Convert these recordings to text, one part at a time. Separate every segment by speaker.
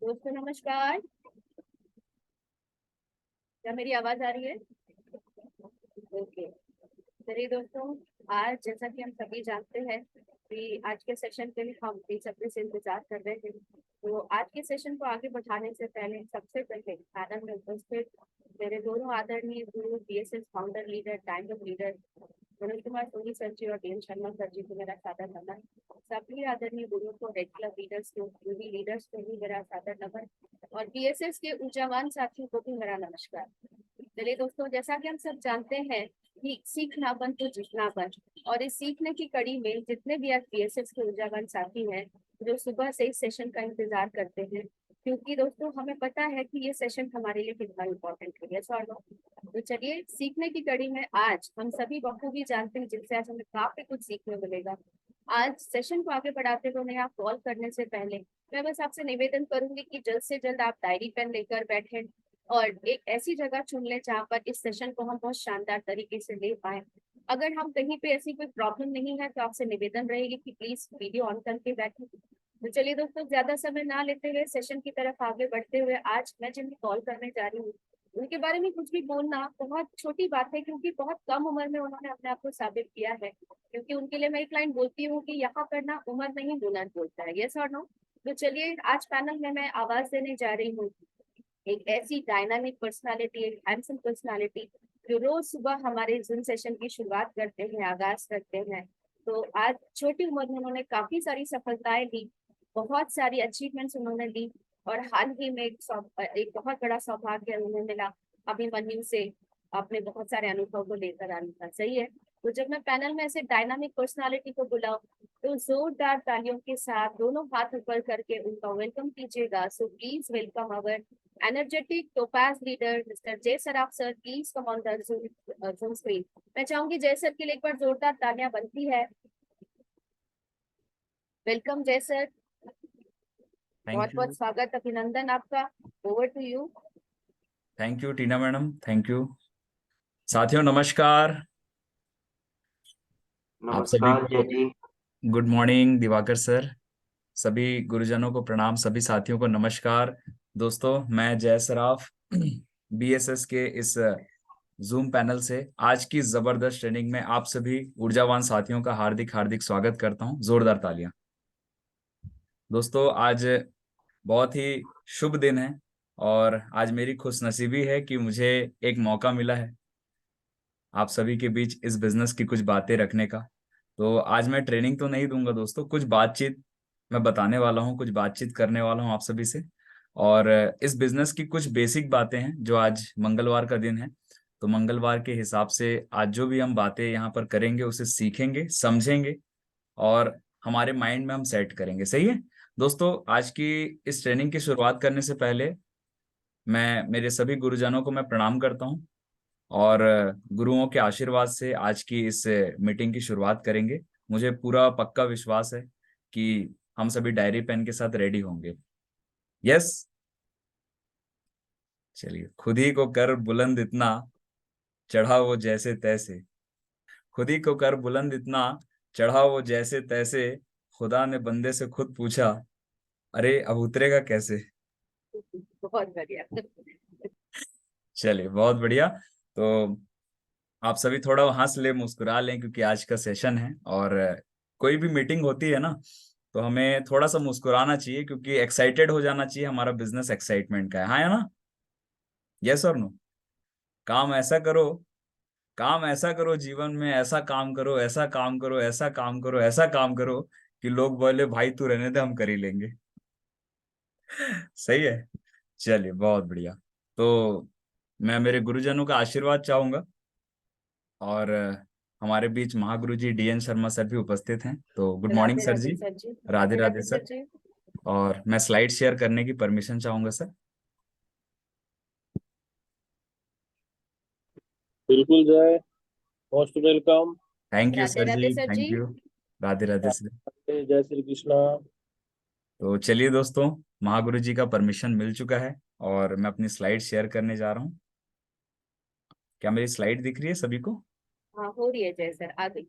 Speaker 1: दोस्तों नमस्कार। क्या मेरी आवाज आ रही है? ओके। चलिए दोस्तों, आज जैसा कि हम सभी जानते हैं कि आज के सेशन के लिए हम बेसब्री से इंतजार कर रहे हैं। तो आज के सेशन को आगे बढ़ाने से पहले सबसे पहले पैनल में उपस्थित मेरे दोनों आदरणीय गुरु BSS founder leader time leader Manoj Kumar Soni sir जी और डीएन शर्मा सर जी को मेरा सादर नमन। सभी आदरणीय गुरुओं को, रेगुलर लीडर्स को, यूवी लीडर्स को भी मेरा सादर नमन और बीएसएस के ऊर्जावान साथियों को भी मेरा नमस्कार। चलिए दोस्तों, जैसा कि हम सब जानते हैं कि सीखना बन तो जीतना बन, और इस सीखने की कड़ी में जितने भी आज बीएसएस के ऊर्जावान साथी हैं जो सुबह से इस सेशन का इंतजार करते हैं, क्योंकि दोस्तों हमें पता है कि ये सेशन हमारे लिए कितना इम्पोर्टेंट है। यस और नो? तो चलिए, सीखने की कड़ी में आज हम सभी बखूबी जानते हैं, जिनसे आज हमें काफी कुछ सीखने मिलेगा। आज सेशन को आगे बढ़ाते हुए उन्हें आप कॉल करने से पहले मैं बस आपसे निवेदन करूंगी कि जल्द से जल्द आप डायरी पेन लेकर बैठें और एक ऐसी जगह चुन लें जहाँ पर इस सेशन को हम बहुत शानदार तरीके से ले पाए। अगर हम कहीं पे ऐसी कोई प्रॉब्लम नहीं है तो आपसे निवेदन रहेगी कि प्लीज वीडियो ऑन करके बैठें। तो चलिए दोस्तों, ज्यादा समय ना लेते हुए सेशन की तरफ आगे बढ़ते हुए, आज मैं जिन्हें कॉल करने जा रही हूँ उनके बारे में कुछ भी बोलना बहुत छोटी बात है, क्योंकि बहुत कम उम्र में उन्होंने अपने आप को साबित किया है। क्योंकि उनके लिए मैं एक लाइन बोलती हूँ कि यहाँ करना उम्र नहीं हुनर बोलता है। यस और नो? तो चलिए, आज पैनल में मैं आवाज देने जा रही हूँ एक ऐसी डायनामिक पर्सनालिटी, एक हैंडसम पर्सनालिटी जो रोज सुबह हमारे जिम सेशन की शुरुआत करते हैं, आगाज करते हैं। तो आज छोटी उम्र में उन्होंने काफी सारी सफलताएं ली, बहुत सारी अचीवमेंट्स उन्होंने ली, और हाल ही में एक बहुत बड़ा सौभाग्य उन्हें मिला अभिमन्यु से अपने बहुत सारे अनुभव को लेकर आने का। सही है? तो जब मैं पैनल में ऐसे डायनामिक पर्सनालिटी को बुलाऊं तो जोरदार तालियों के साथ दोनों हाथ ऊपर करके उनका वेलकम कीजिएगा। So please welcome our energetic topaz leader mister Jay Saraf sir. Please come on the zoom screen. मैं चाहूंगी जय सर के लिए एक बार जोरदार तालियां बनती है। वेलकम जय सर, बहुत
Speaker 2: थैंक
Speaker 1: बहुत
Speaker 2: यू।
Speaker 1: स्वागत, अभिनंदन आपका। Over to you.
Speaker 2: Thank you Tina madam, thank you. साथियों नमस्कार। आप सभी
Speaker 3: नमस्कार जय
Speaker 2: को
Speaker 3: ji.
Speaker 2: Good morning Diwakar sir. सभी गुरुजनों को प्रणाम, सभी साथियों को नमस्कार। दोस्तों मैं जय सराफ बीएसएस के इस जूम पैनल से आज की जबरदस्त ट्रेनिंग में आप सभी ऊर्जावान साथियों का हार्दिक हार्दिक स्वागत करता हूं। जोरदार तालियां। दोस्तों आज बहुत ही शुभ दिन है और आज मेरी खुशनसीबी है कि मुझे एक मौका मिला है आप सभी के बीच इस बिजनेस की कुछ बातें रखने का। तो आज मैं ट्रेनिंग तो नहीं दूंगा दोस्तों, कुछ बातचीत मैं बताने वाला हूँ, कुछ बातचीत करने वाला हूँ आप सभी से। और इस बिजनेस की कुछ बेसिक बातें हैं जो आज मंगलवार का दिन है, तो मंगलवार के हिसाब से आज जो भी हम बातें यहाँ पर करेंगे उसे सीखेंगे, समझेंगे और हमारे माइंड में हम सेट करेंगे। सही है दोस्तों? आज की इस ट्रेनिंग की शुरुआत करने से पहले मैं मेरे सभी गुरुजनों को मैं प्रणाम करता हूँ और गुरुओं के आशीर्वाद से आज की इस मीटिंग की शुरुआत करेंगे। मुझे पूरा पक्का विश्वास है कि हम सभी डायरी पेन के साथ रेडी होंगे। यस, चलिए। खुद ही को कर बुलंद इतना, चढ़ा वो जैसे तैसे। खुद ही को कर बुलंद इतना, चढ़ा वो जैसे तैसे। खुदा ने बंदे से खुद पूछा, अरे अब उतरेगा कैसे।
Speaker 1: बहुत बढ़िया।
Speaker 2: चलिए, बहुत बढ़िया। तो आप सभी थोड़ा हंस ले, मुस्कुरा लें, क्योंकि आज का सेशन है और कोई भी मीटिंग होती है ना तो हमें थोड़ा सा मुस्कुराना चाहिए, क्योंकि एक्साइटेड हो जाना चाहिए। हमारा बिजनेस एक्साइटमेंट का है, हाँ या ना? यस और नो? काम ऐसा करो, काम ऐसा करो जीवन में, ऐसा काम करो, ऐसा काम करो, ऐसा काम करो, ऐसा काम करो कि लोग बोले भाई तू रहने दे, हम कर ही लेंगे। सही है? चलिए, बहुत बढ़िया। तो मैं मेरे गुरुजनों का आशीर्वाद चाहूंगा और हमारे बीच महागुरु जी डीएन शर्मा सर भी उपस्थित हैं। तो good morning
Speaker 1: Radhe
Speaker 2: sir
Speaker 1: Radhe
Speaker 2: ji.
Speaker 1: Sir जी।
Speaker 2: राधे
Speaker 1: राधे
Speaker 2: राधे
Speaker 1: राधे
Speaker 2: सर।
Speaker 1: सर जी।
Speaker 2: और मैं स्लाइड शेयर करने की परमिशन चाहूंगा सर।
Speaker 3: बिल्कुल जय, most welcome.
Speaker 2: Thank you
Speaker 1: Radhe
Speaker 2: sir
Speaker 1: Radhe
Speaker 2: ji,
Speaker 1: sir ji.
Speaker 2: Thank you. Radhe Radhe sir.
Speaker 3: जय श्री कृष्णा।
Speaker 2: तो चलिए दोस्तों, महागुरु जी का परमिशन मिल चुका है और मैं अपनी स्लाइड शेयर करने जा रहा हूँ। क्या मेरी स्लाइड दिख रही है सभी को?
Speaker 1: हाँ, हो रही है जय सर, आ गई।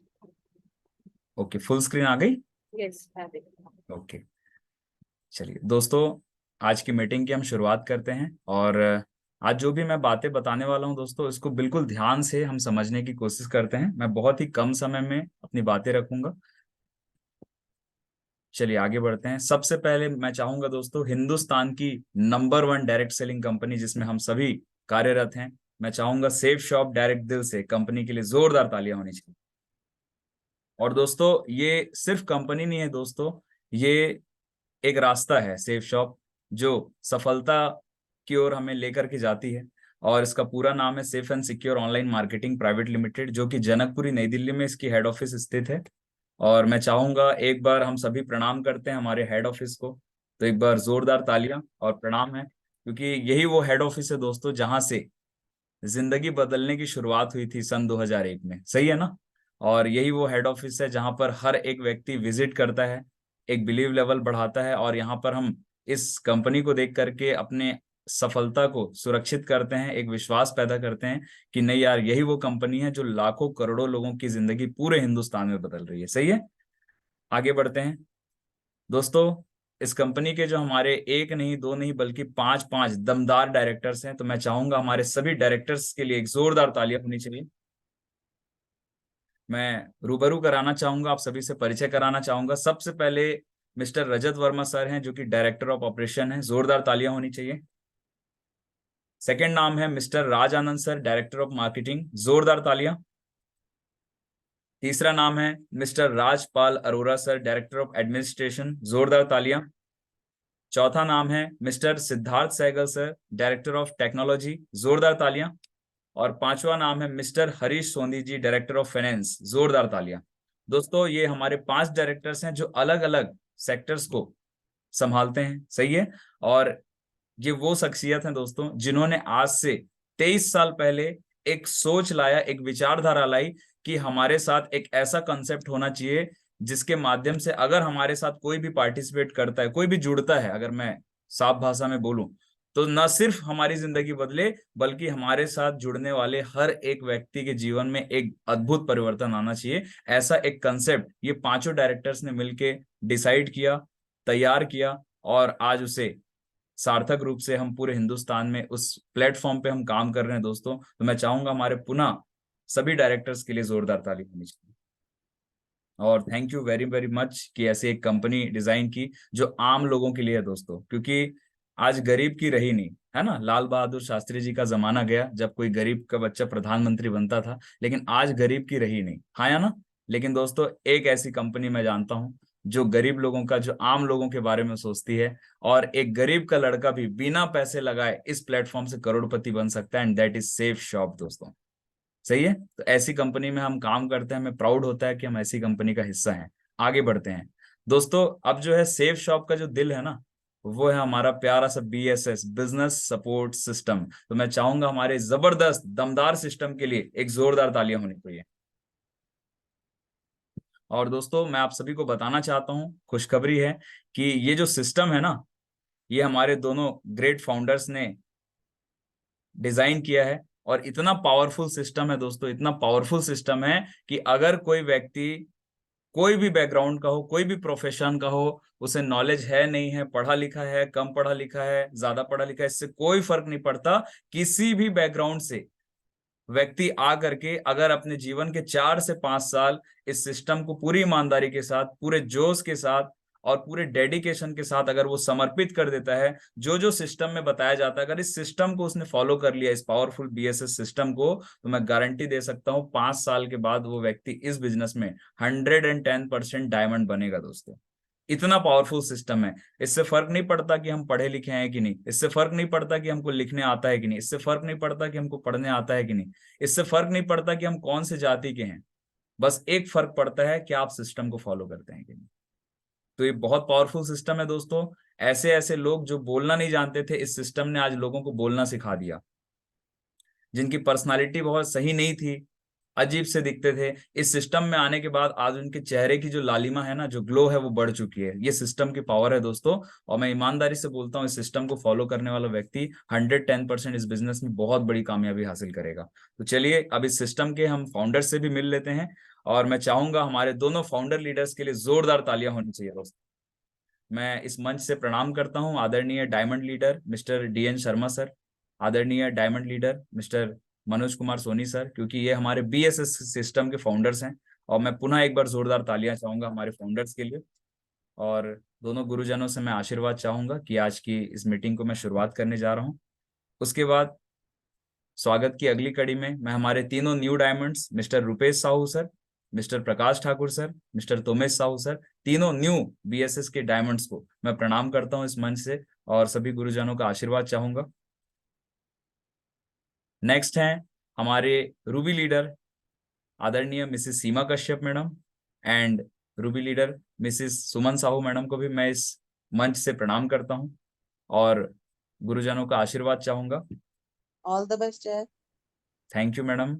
Speaker 2: ओके, फुल स्क्रीन आ गई।
Speaker 1: यस, आ गई।
Speaker 2: ओके, चलिए दोस्तों, आज की मीटिंग की हम शुरुआत करते हैं। और आज जो भी मैं बातें बताने वाला हूं दोस्तों, इसको बिल्कुल ध्यान से हम समझने की कोशिश करते हैं। मैं बहुत ही कम समय में अपनी बातें रखूंगा। चलिए आगे बढ़ते हैं। सबसे पहले मैं चाहूंगा दोस्तों, हिंदुस्तान की नंबर 1 डायरेक्ट सेलिंग कंपनी जिसमें हम सभी कार्यरत हैं, मैं चाहूंगा सेफ शॉप डायरेक्ट दिल से कंपनी के लिए जोरदार तालियां होनी चाहिए। और दोस्तों ये सिर्फ कंपनी नहीं है दोस्तों, ये एक रास्ता है सेफ शॉप जो सफलता की ओर हमें लेकर के जाती है। और इसका पूरा नाम है safe and secure online marketing private limited, जो कि जनकपुरी नई दिल्ली में इसकी हेड ऑफिस स्थित है। और मैं चाहूंगा एक बार हम सभी प्रणाम करते हैं हमारे हेड ऑफिस को। तो एक बार जोरदार तालियां और प्रणाम है, क्योंकि यही वो हेड ऑफिस है दोस्तों जहां से जिंदगी बदलने की शुरुआत हुई थी सन 2001 में। सही है ना? और यही वो हेड ऑफिस है जहां पर हर एक व्यक्ति विजिट करता है, एक बिलीव लेवल बढ़ाता है, और यहाँ पर हम इस कंपनी को देख करके अपने सफलता को सुरक्षित करते हैं, एक विश्वास पैदा करते हैं कि नहीं यार, यही वो कंपनी है जो लाखों करोड़ों लोगों की जिंदगी पूरे हिंदुस्तान में बदल रही है। सही है? आगे बढ़ते हैं दोस्तों। इस कंपनी के जो हमारे एक नहीं दो नहीं बल्कि पांच पांच दमदार डायरेक्टर्स हैं, तो मैं चाहूंगा हमारे सभी डायरेक्टर्स के लिए एक जोरदार तालियां होनी चाहिए। मैं रूबरू कराना चाहूंगा, आप सभी से परिचय कराना चाहूंगा। सबसे पहले मिस्टर रजत वर्मा सर हैं, जो कि डायरेक्टर ऑफ ऑपरेशन है, जोरदार तालियां होनी चाहिए। सेकंड नाम है mister Raj Anand sir, director of marketing, जोरदार तालियां। तीसरा नाम है mister Rajpal Arora sir, director of administration, जोरदार तालियां। चौथा नाम है mister Siddharth Sehgal sir, director of technology, जोरदार तालियां। और पांचवा नाम है mister Harish Sondhi ji, director of finance, जोरदार तालियां। दोस्तों ये हमारे 5 डायरेक्टर्स हैं जो अलग अलग सेक्टर्स को संभालते हैं। सही है? और ये वो शख्सियत हैं दोस्तों जिन्होंने आज से 23 साल पहले एक सोच लाया, एक विचारधारा लाई कि हमारे साथ एक ऐसा कंसेप्ट होना चाहिए जिसके माध्यम से अगर हमारे साथ कोई भी पार्टिसिपेट करता है, कोई भी जुड़ता है, अगर मैं साफ भाषा में बोलूं, तो न सिर्फ हमारी जिंदगी बदले बल्कि हमारे साथ जुड़ने वाले हर एक व्यक्ति के जीवन में एक अद्भुत परिवर्तन आना चाहिए। ऐसा एक कंसेप्ट ये पांचों डायरेक्टर्स ने मिलके डिसाइड किया, तैयार किया, और आज उसे सार्थक रूप से हम पूरे हिंदुस्तान में उस प्लेटफॉर्म पे हम काम कर रहे हैं दोस्तों। तो मैं चाहूंगा हमारे पुनः सभी डायरेक्टर्स के लिए जोरदार ताली होनी चाहिए। और thank you very very much कि ऐसी एक कंपनी डिजाइन की जो आम लोगों के लिए है दोस्तों, क्योंकि आज गरीब की रही नहीं है ना। लाल बहादुर शास्त्री जी का जमाना गया जब कोई गरीब का बच्चा प्रधानमंत्री बनता था, लेकिन आज गरीब की रही नहीं। हाँ या ना? लेकिन दोस्तों एक ऐसी कंपनी मैं जानता हूं जो गरीब लोगों का, जो आम लोगों के बारे में सोचती है, और एक गरीब का लड़का भी बिना पैसे लगाए इस प्लेटफॉर्म से करोड़पति बन सकता है, and that is safe shop दोस्तों। सही है? तो ऐसी कंपनी में हम काम करते हैं, हमें प्राउड होता है कि हम ऐसी कंपनी का हिस्सा हैं। आगे बढ़ते हैं दोस्तों। अब जो है सेफ शॉप का जो दिल है ना, वो है हमारा प्यारा सा BSS, बिजनेस सपोर्ट सिस्टम। तो मैं चाहूंगा हमारे जबरदस्त दमदार सिस्टम के लिए एक जोरदार तालियां होनी चाहिए। और दोस्तों मैं आप सभी को बताना चाहता हूं, खुशखबरी है कि ये जो सिस्टम है ना, ये हमारे दोनों ग्रेट फाउंडर्स ने डिजाइन किया है। और इतना पावरफुल सिस्टम है दोस्तों, इतना पावरफुल सिस्टम है कि अगर कोई व्यक्ति कोई भी बैकग्राउंड का हो, कोई भी प्रोफेशन का हो, उसे नॉलेज है नहीं है, पढ़ा लिखा है, कम पढ़ा लिखा है, ज्यादा पढ़ा लिखा है, इससे कोई फर्क नहीं पड़ता। किसी भी बैकग्राउंड से व्यक्ति आ करके अगर अपने जीवन के 4 से 5 साल इस सिस्टम को पूरी ईमानदारी के साथ, पूरे जोश के साथ और पूरे डेडिकेशन के साथ अगर वो समर्पित कर देता है, जो जो सिस्टम में बताया जाता है, अगर इस सिस्टम को उसने फॉलो कर लिया, इस पावरफुल BSS सिस्टम को, तो मैं गारंटी दे सकता हूँ 5 साल के बाद वो व्यक्ति इस बिजनेस में 110% डायमंड बनेगा दोस्तों। इतना पावरफुल सिस्टम है। इससे फर्क नहीं पड़ता कि हम पढ़े लिखे हैं कि नहीं, इससे फर्क नहीं पड़ता कि हमको लिखने आता है कि नहीं, इससे फर्क नहीं पड़ता कि हमको पढ़ने आता है कि नहीं, इससे फर्क नहीं पड़ता कि हम कौन से जाति के हैं। बस एक फर्क पड़ता है कि आप सिस्टम को फॉलो करते हैं कि नहीं। तो ये बहुत पावरफुल सिस्टम है दोस्तों। ऐसे ऐसे लोग जो बोलना नहीं जानते थे, इस सिस्टम ने आज लोगों को बोलना सिखा दिया। जिनकी पर्सनालिटी बहुत सही नहीं थी, अजीब से दिखते थे, इस सिस्टम में आने के बाद आज उनके चेहरे की जो लालिमा है ना, जो ग्लो है, वो बढ़ चुकी है। ये सिस्टम की पावर है दोस्तों। और मैं ईमानदारी से बोलता हूँ, इस सिस्टम को फॉलो करने वाला व्यक्ति 110% इस बिजनेस में बहुत बड़ी कामयाबी हासिल करेगा। तो चलिए अब इस सिस्टम के हम फाउंडर से भी मिल लेते हैं, और मैं चाहूंगा हमारे दोनों फाउंडर लीडर्स के लिए जोरदार तालियां होनी चाहिए दोस्तों। मैं इस मंच से प्रणाम करता हूं आदरणीय diamond leader mister DN Sharma sir, आदरणीय diamond leader mister Manoj Kumar Soni sir, क्योंकि ये हमारे BSS सिस्टम के फाउंडर्स हैं। और मैं पुनः एक बार जोरदार तालियां चाहूंगा हमारे फाउंडर्स के लिए। और दोनों गुरुजनों से मैं आशीर्वाद चाहूंगा कि आज की इस मीटिंग को मैं शुरुआत करने जा रहा हूं। उसके बाद स्वागत की अगली कड़ी में मैं हमारे तीनों new diamonds mister Rupesh Sahu sir, mister Prakash Thakur sir, mister Tomesh Sahu sir, तीनों न्यू BSS के डायमंड्स को मैं प्रणाम करता हूं इस मंच से और सभी गुरुजनों का आशीर्वाद चाहूंगा। नेक्स्ट हैं हमारे रूबी लीडर आदरणीय Mrs Seema Kashyap madam and Ruby leader Mrs Suman Sahu madam को भी मैं इस मंच से प्रणाम करता हूं और गुरुजनों का आशीर्वाद चाहूंगा।
Speaker 4: ऑल द बेस्ट है।
Speaker 2: Thank you madam.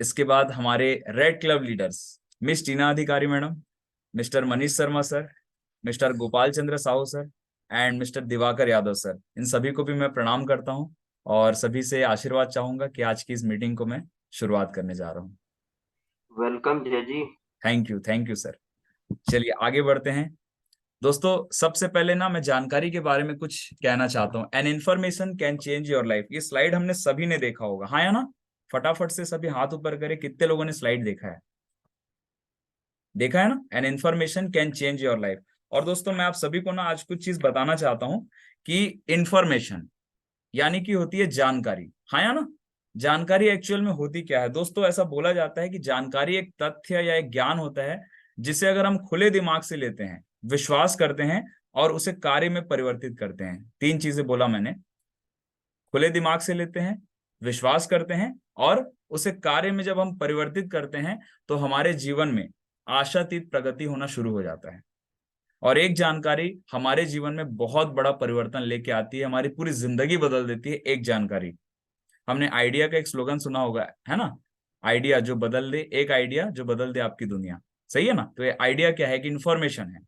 Speaker 2: इसके बाद हमारे red club leaders miss Tina Adhikari madam, mister Manish Sharma sir, mister Gopal Chandra Sahu sir and mister Diwakar Yadav sir, इन सभी को भी मैं प्रणाम करता हूं और सभी से आशीर्वाद चाहूंगा कि आज की इस मीटिंग को मैं शुरुआत करने जा रहा हूं।
Speaker 5: वेलकम जय जी।
Speaker 2: Thank you sir. चलिए आगे बढ़ते हैं दोस्तों। सबसे पहले ना मैं जानकारी के बारे में कुछ कहना चाहता हूँ। An information can change your life, ये स्लाइड हमने सभी ने देखा होगा, हाँ या ना? फटाफट से सभी हाथ ऊपर करें, कितने लोगों ने स्लाइड देखा है? देखा है ना? An information can change your life. और दोस्तों मैं आप सभी को ना आज कुछ चीज बताना चाहता हूँ कि इंफॉर्मेशन यानी कि होती है जानकारी, हाँ या ना? जानकारी एक्चुअल में होती क्या है दोस्तों? ऐसा बोला जाता है कि जानकारी एक तथ्य या एक ज्ञान होता है जिसे अगर हम खुले दिमाग से लेते हैं, विश्वास करते हैं और उसे कार्य में परिवर्तित करते हैं। तीन चीजें बोला मैंने, खुले दिमाग से लेते हैं, विश्वास करते हैं और उसे कार्य में जब हम परिवर्तित करते हैं तो हमारे जीवन में आशातीत प्रगति होना शुरू हो जाता है। और एक जानकारी हमारे जीवन में बहुत बड़ा परिवर्तन लेके आती है, हमारी पूरी जिंदगी बदल देती है एक जानकारी। हमने आइडिया का एक स्लोगन सुना होगा, है ना? आइडिया जो बदल दे, एक आइडिया जो बदल दे आपकी दुनिया, सही है ना? तो ये आइडिया क्या है कि इंफॉर्मेशन है।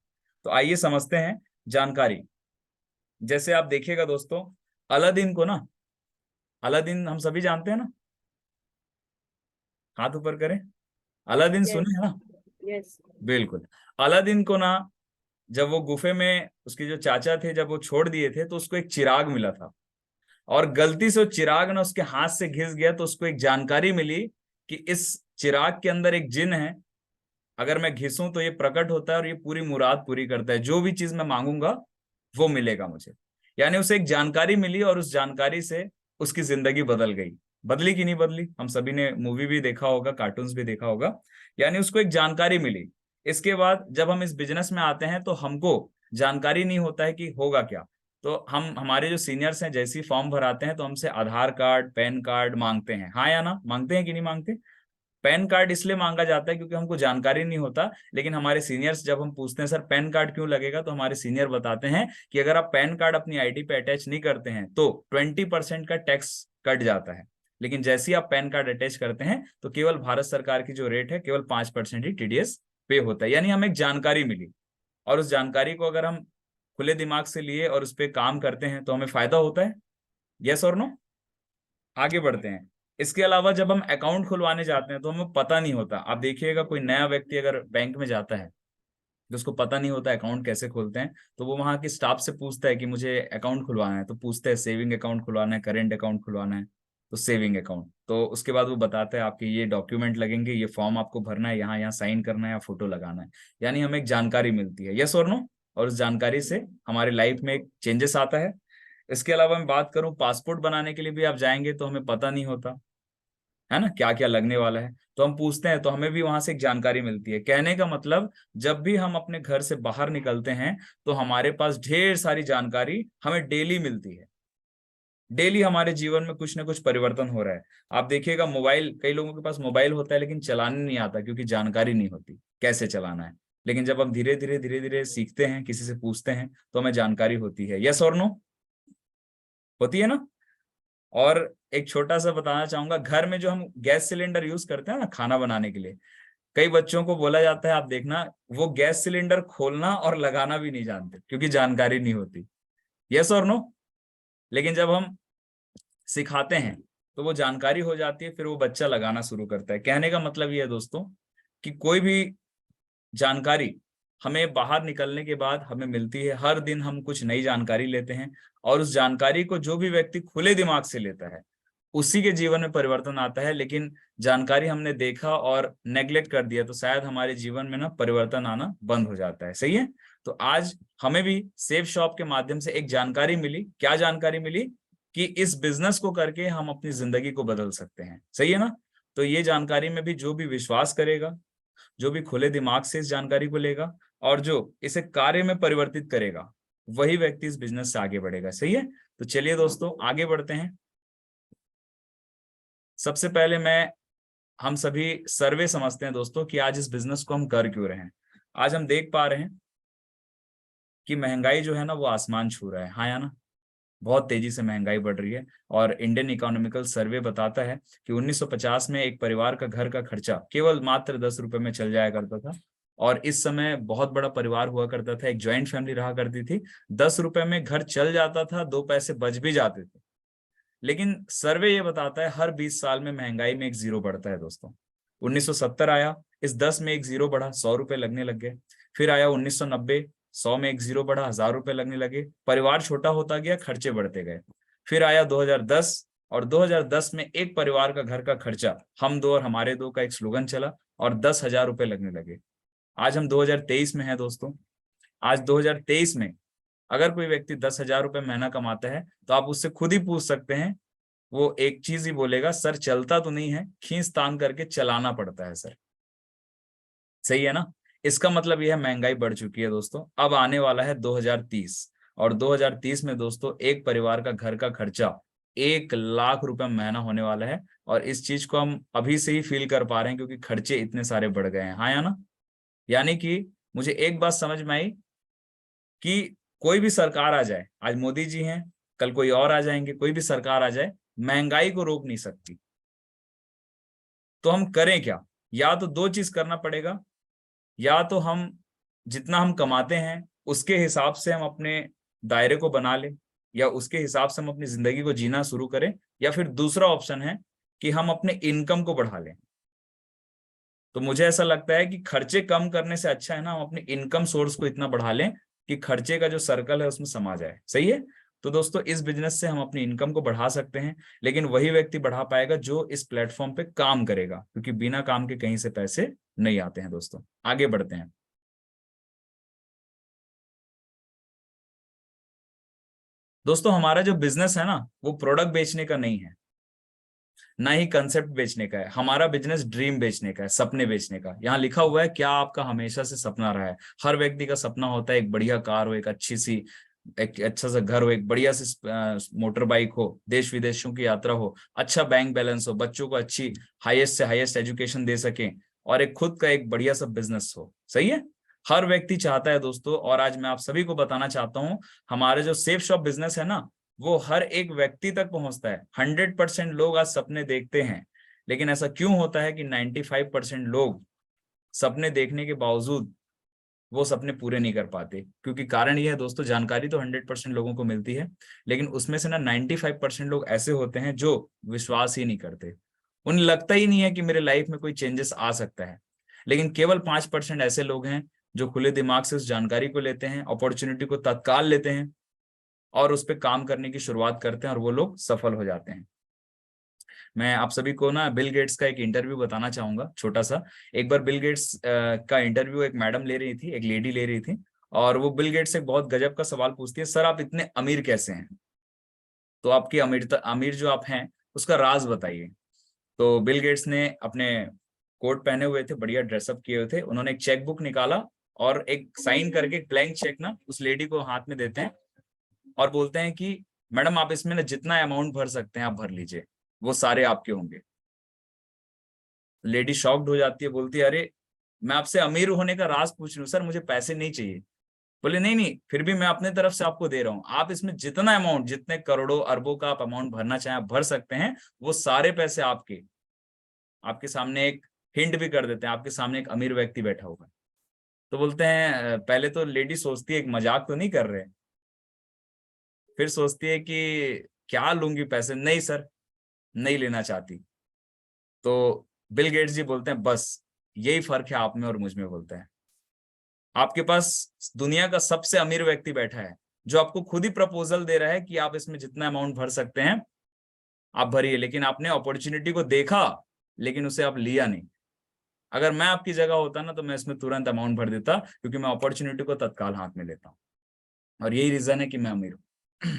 Speaker 2: तो आइए समझते हैं जानकारी। जैसे आप देखिएगा दोस्तों, अलादीन को ना, अलादीन हम सभी जानते हैं ना? हाथ ऊपर करें। अलादीन सुने है ना?
Speaker 1: यस।
Speaker 2: बिल्कुल। अलादीन को ना जब वो गुफे में उसके जो चाचा थे जब वो छोड़ दिए थे तो उसको एक चिराग मिला था और गलती से वो चिराग ना उसके हाथ से घिस गया तो उसको एक जानकारी मिली कि इस चिराग के अंदर एक जिन है, अगर मैं घिसूं तो ये प्रकट होता है और ये पूरी मुराद पूरी करता है, जो भी चीज मैं मांगूंगा वो मिलेगा मुझे। यानी उसे एक जानकारी मिली और उस जानकारी से उसकी जिंदगी बदल गई। बदली कि नहीं बदली? हम सभी ने मूवी भी देखा होगा, कार्टून्स भी देखा होगा। यानी उसको एक जानकारी मिली। इसके बाद जब हम इस बिजनेस में आते हैं तो हमको जानकारी नहीं होता है कि होगा क्या। तो हम, हमारे जो सीनियर्स हैं, जैसे ही फॉर्म भराते हैं तो हमसे आधार कार्ड, पैन कार्ड मांगते हैं, हाँ या ना? मांगते हैं कि नहीं मांगते? पैन कार्ड इसलिए मांगा जाता है क्योंकि हमको जानकारी नहीं होता, लेकिन हमारे सीनियर्स जब हम पूछते हैं सर पैन कार्ड क्यों लगेगा, तो हमारे सीनियर बताते हैं कि अगर आप पैन कार्ड अपनी आईडी पे अटैच नहीं करते हैं तो 20% का टैक्स कट जाता है, लेकिन जैसे ही आप पैन कार्ड अटैच करते हैं तो केवल भारत सरकार की जो रेट है केवल 5% ही TDS पे होता है। यानी हमें एक जानकारी मिली और उस जानकारी को अगर हम खुले दिमाग से लिए और उस पर काम करते हैं तो हमें फायदा होता है। यस और नो? आगे बढ़ते हैं। इसके अलावा जब हम अकाउंट खुलवाने जाते हैं तो हमें पता नहीं होता। आप देखिएगा कोई नया व्यक्ति अगर बैंक में जाता है तो उसको पता नहीं होता अकाउंट कैसे खोलते हैं, तो वो वहां के स्टाफ से पूछता है कि मुझे अकाउंट खुलवाना है, तो पूछते हैं सेविंग अकाउंट खुलवाना है, करेंट अकाउंट खुलवाना है, तो सेविंग अकाउंट। तो उसके बाद वो बताता है आपके ये डॉक्यूमेंट लगेंगे, ये फॉर्म आपको भरना है, यहाँ यहाँ साइन करना है या फोटो लगाना है। यानी हमें एक जानकारी मिलती है, यस और नो? और उस जानकारी से हमारे लाइफ में एक चेंजेस आता है। इसके अलावा मैं बात करूं, पासपोर्ट बनाने के लिए भी आप जाएंगे तो हमें पता नहीं होता है ना क्या क्या लगने वाला है, तो हम पूछते हैं तो हमें भी वहां से एक जानकारी मिलती है। कहने का मतलब जब भी हम अपने घर से बाहर निकलते हैं तो हमारे पास ढेर सारी जानकारी हमें डेली मिलती है। डेली हमारे जीवन में कुछ ना कुछ परिवर्तन हो रहा है। आप देखिएगा मोबाइल, कई लोगों के पास मोबाइल होता है लेकिन चलाने नहीं आता क्योंकि जानकारी नहीं होती कैसे चलाना है। लेकिन जब हम धीरे धीरे सीखते हैं, किसी से पूछते हैं तो हमें जानकारी होती है। यस और नो? होती है ना? और एक छोटा सा बताना चाहूंगा, घर में जो हम गैस सिलेंडर यूज करते हैं ना खाना बनाने के लिए, कई बच्चों को बोला जाता है, आप देखना वो गैस सिलेंडर खोलना और लगाना भी नहीं जानते क्योंकि जानकारी नहीं होती। यस और नो? लेकिन जब हम सिखाते हैं तो वो जानकारी हो जाती है, फिर वो बच्चा लगाना शुरू करता है। कहने का मतलब ये है दोस्तों कि कोई भी जानकारी हमें बाहर निकलने के बाद हमें मिलती है, हर दिन हम कुछ नई जानकारी लेते हैं और उस जानकारी को जो भी व्यक्ति खुले दिमाग से लेता है उसी के जीवन में परिवर्तन आता है। लेकिन जानकारी हमने देखा और नेग्लेक्ट कर दिया तो शायद हमारे जीवन में ना परिवर्तन आना बंद हो जाता है। सही है। तो आज हमें भी सेफ शॉप के माध्यम से एक जानकारी मिली। क्या जानकारी मिली? कि इस बिजनेस को करके हम अपनी जिंदगी को बदल सकते हैं। सही है ना। तो ये जानकारी में भी जो भी विश्वास करेगा, जो भी खुले दिमाग से इस जानकारी को लेगा और जो इसे कार्य में परिवर्तित करेगा, वही व्यक्ति इस बिजनेस से आगे बढ़ेगा। सही है। तो चलिए दोस्तों आगे बढ़ते हैं। सबसे पहले हम सभी सर्वे समझते हैं दोस्तों कि आज इस बिजनेस को हम कर क्यों रहे हैं। आज हम देख पा रहे हैं कि महंगाई जो है ना वो आसमान छू रहा है। हाँ या ना। बहुत तेजी से महंगाई बढ़ रही है और इंडियन इकोनॉमिकल सर्वे बताता है कि 1950 में एक परिवार का घर का खर्चा केवल मात्र 10 रुपए में चल जाया करता था और इस समय बहुत बड़ा परिवार हुआ करता था, एक ज्वाइंट फैमिली रहा करती थी। 10 रुपए में घर चल जाता था, 2 पैसे बच भी जाते थे। लेकिन सर्वे ये बताता है हर 20 साल में महंगाई में एक जीरो बढ़ता है दोस्तों। 1970 आया, इस 10 में एक जीरो बढ़ा, 100 रुपए लगने लग गए। फिर आया 1990, 100 में एक जीरो बढ़ा, 1000 रुपए लगने लगे। परिवार छोटा होता गया, खर्चे बढ़ते गए। फिर आया 2010 और 2010 में एक परिवार का घर का खर्चा हम दो और हमारे दो का एक स्लोगन चला और 10,000 रुपए लगने लगे। आज हम 2023 में हैं दोस्तों। आज 2023 में अगर कोई व्यक्ति 10,000 रुपए महीना कमाता है तो आप उससे खुद ही पूछ सकते हैं, वो एक चीज ही बोलेगा, सर चलता तो नहीं है, खींच तान करके चलाना पड़ता है सर। सही है ना। इसका मतलब यह महंगाई बढ़ चुकी है दोस्तों। अब आने वाला है 2030 और 2030 में दोस्तों एक परिवार का घर का खर्चा 1,00,000 रुपए महीना होने वाला है और इस चीज को हम अभी से ही फील कर पा रहे हैं क्योंकि खर्चे इतने सारे बढ़ गए हैं। हाँ या ना। यानी कि मुझे एक बात समझ में आई कि कोई भी सरकार आ जाए, आज मोदी जी हैं, कल कोई और आ जाएंगे, कोई भी सरकार आ जाए, महंगाई को रोक नहीं सकती। तो हम करें क्या? या तो दो चीज करना पड़ेगा, या तो हम जितना हम कमाते हैं उसके हिसाब से हम अपने दायरे को बना लें या उसके हिसाब से हम अपनी जिंदगी को जीना शुरू करें, या फिर दूसरा ऑप्शन है कि हम अपने इनकम को बढ़ा लें। तो मुझे ऐसा लगता है कि खर्चे कम करने से अच्छा है ना हम अपने इनकम सोर्स को इतना बढ़ा लें कि खर्चे का जो सर्कल है उसमें समा जाए। सही है। तो दोस्तों इस बिजनेस से हम अपनी इनकम को बढ़ा सकते हैं, लेकिन वही व्यक्ति बढ़ा पाएगा जो इस प्लेटफॉर्म पे काम करेगा, क्योंकि बिना काम के कहीं से पैसे नहीं आते हैं। दोस्तों आगे बढ़ते हैं। दोस्तों हमारा जो बिजनेस है ना वो प्रोडक्ट बेचने का नहीं है, ना ही कंसेप्ट बेचने का है। हमारा बिजनेस ड्रीम बेचने का है, सपने बेचने का। यहाँ लिखा हुआ है क्या आपका हमेशा से सपना रहा है? हर व्यक्ति का सपना होता है एक बढ़िया कार हो, एक अच्छी सी एक अच्छा सा घर हो, एक बढ़िया सी मोटर बाइक हो, देश विदेशों की यात्रा हो, अच्छा बैंक बैलेंस हो, बच्चों को अच्छी हाईएस्ट से हाईएस्ट एजुकेशन दे सके और एक खुद का एक बढ़िया सा बिजनेस हो। सही है। हर व्यक्ति चाहता है दोस्तों। और आज मैं आप सभी को बताना चाहता हूँ हमारे जो सेफ शॉप बिजनेस है ना वो हर एक व्यक्ति तक पहुंचता है। 100% लोग आज सपने देखते हैं, लेकिन ऐसा क्यों होता है कि 95% लोग सपने देखने के बावजूद वो सपने पूरे नहीं कर पाते? क्योंकि कारण ये है दोस्तों, जानकारी तो 100% लोगों को मिलती है, लेकिन उसमें से ना 95% लोग ऐसे होते हैं जो विश्वास ही नहीं करते। उन्हें लगता ही नहीं है कि मेरे लाइफ में कोई चेंजेस आ सकता है। लेकिन केवल 5% ऐसे लोग हैं जो खुले दिमाग से उस जानकारी को लेते हैं, अपॉर्चुनिटी को तत्काल लेते हैं और उस पर काम करने की शुरुआत करते हैं और वो लोग सफल हो जाते हैं। मैं आप सभी को ना बिल गेट्स का एक इंटरव्यू बताना चाहूंगा छोटा सा। एक बार बिल गेट्स का इंटरव्यू एक मैडम ले रही थी, एक लेडी ले रही थी, और वो बिल गेट्स से बहुत गजब का सवाल पूछती है, सर आप इतने अमीर कैसे हैं? तो आपकी अमीर जो आप हैं उसका राज बताइए। तो बिल गेट्स ने अपने कोट पहने हुए थे, बढ़िया ड्रेसअप किए हुए थे, उन्होंने एक चेक बुक निकाला और एक साइन करके एक ब्लैंक चेक ना उस लेडी को हाथ में देते हैं और बोलते हैं कि मैडम आप इसमें ना जितना अमाउंट भर सकते हैं आप भर लीजिए, वो सारे आपके होंगे। लेडी शॉक्ड हो जाती है, बोलती है अरे मैं आपसे अमीर होने का राज पूछ रही हूँ सर, मुझे पैसे नहीं चाहिए। बोले नहीं नहीं, फिर भी मैं अपने तरफ से आपको दे रहा हूँ, आप इसमें जितना अमाउंट, जितने करोड़ों अरबों का आप अमाउंट भरना चाहें आप भर सकते हैं, वो सारे पैसे आपके। आपके सामने एक हिंट भी कर देते हैं, आपके सामने एक अमीर व्यक्ति बैठा हुआ है। तो बोलते हैं पहले तो लेडी सोचती है एक मजाक तो नहीं कर रहे, फिर सोचती है कि क्या लूंगी पैसे, नहीं सर नहीं लेना चाहती। तो बिल गेट्स जी बोलते हैं बस यही फर्क है आप में और मुझ में, बोलते हैं आपके पास दुनिया का सबसे अमीर व्यक्ति बैठा है जो आपको खुद ही प्रपोजल दे रहा है कि आप इसमें जितना अमाउंट भर सकते हैं आप भरिए, लेकिन आपने अपॉर्चुनिटी को देखा लेकिन उसे आप लिया नहीं। अगर मैं आपकी जगह होता ना तो मैं इसमें तुरंत अमाउंट भर देता, क्योंकि मैं अपॉर्चुनिटी को तत्काल हाथ में लेता हूँ, और यही रीजन है कि मैं अमीर हूँ।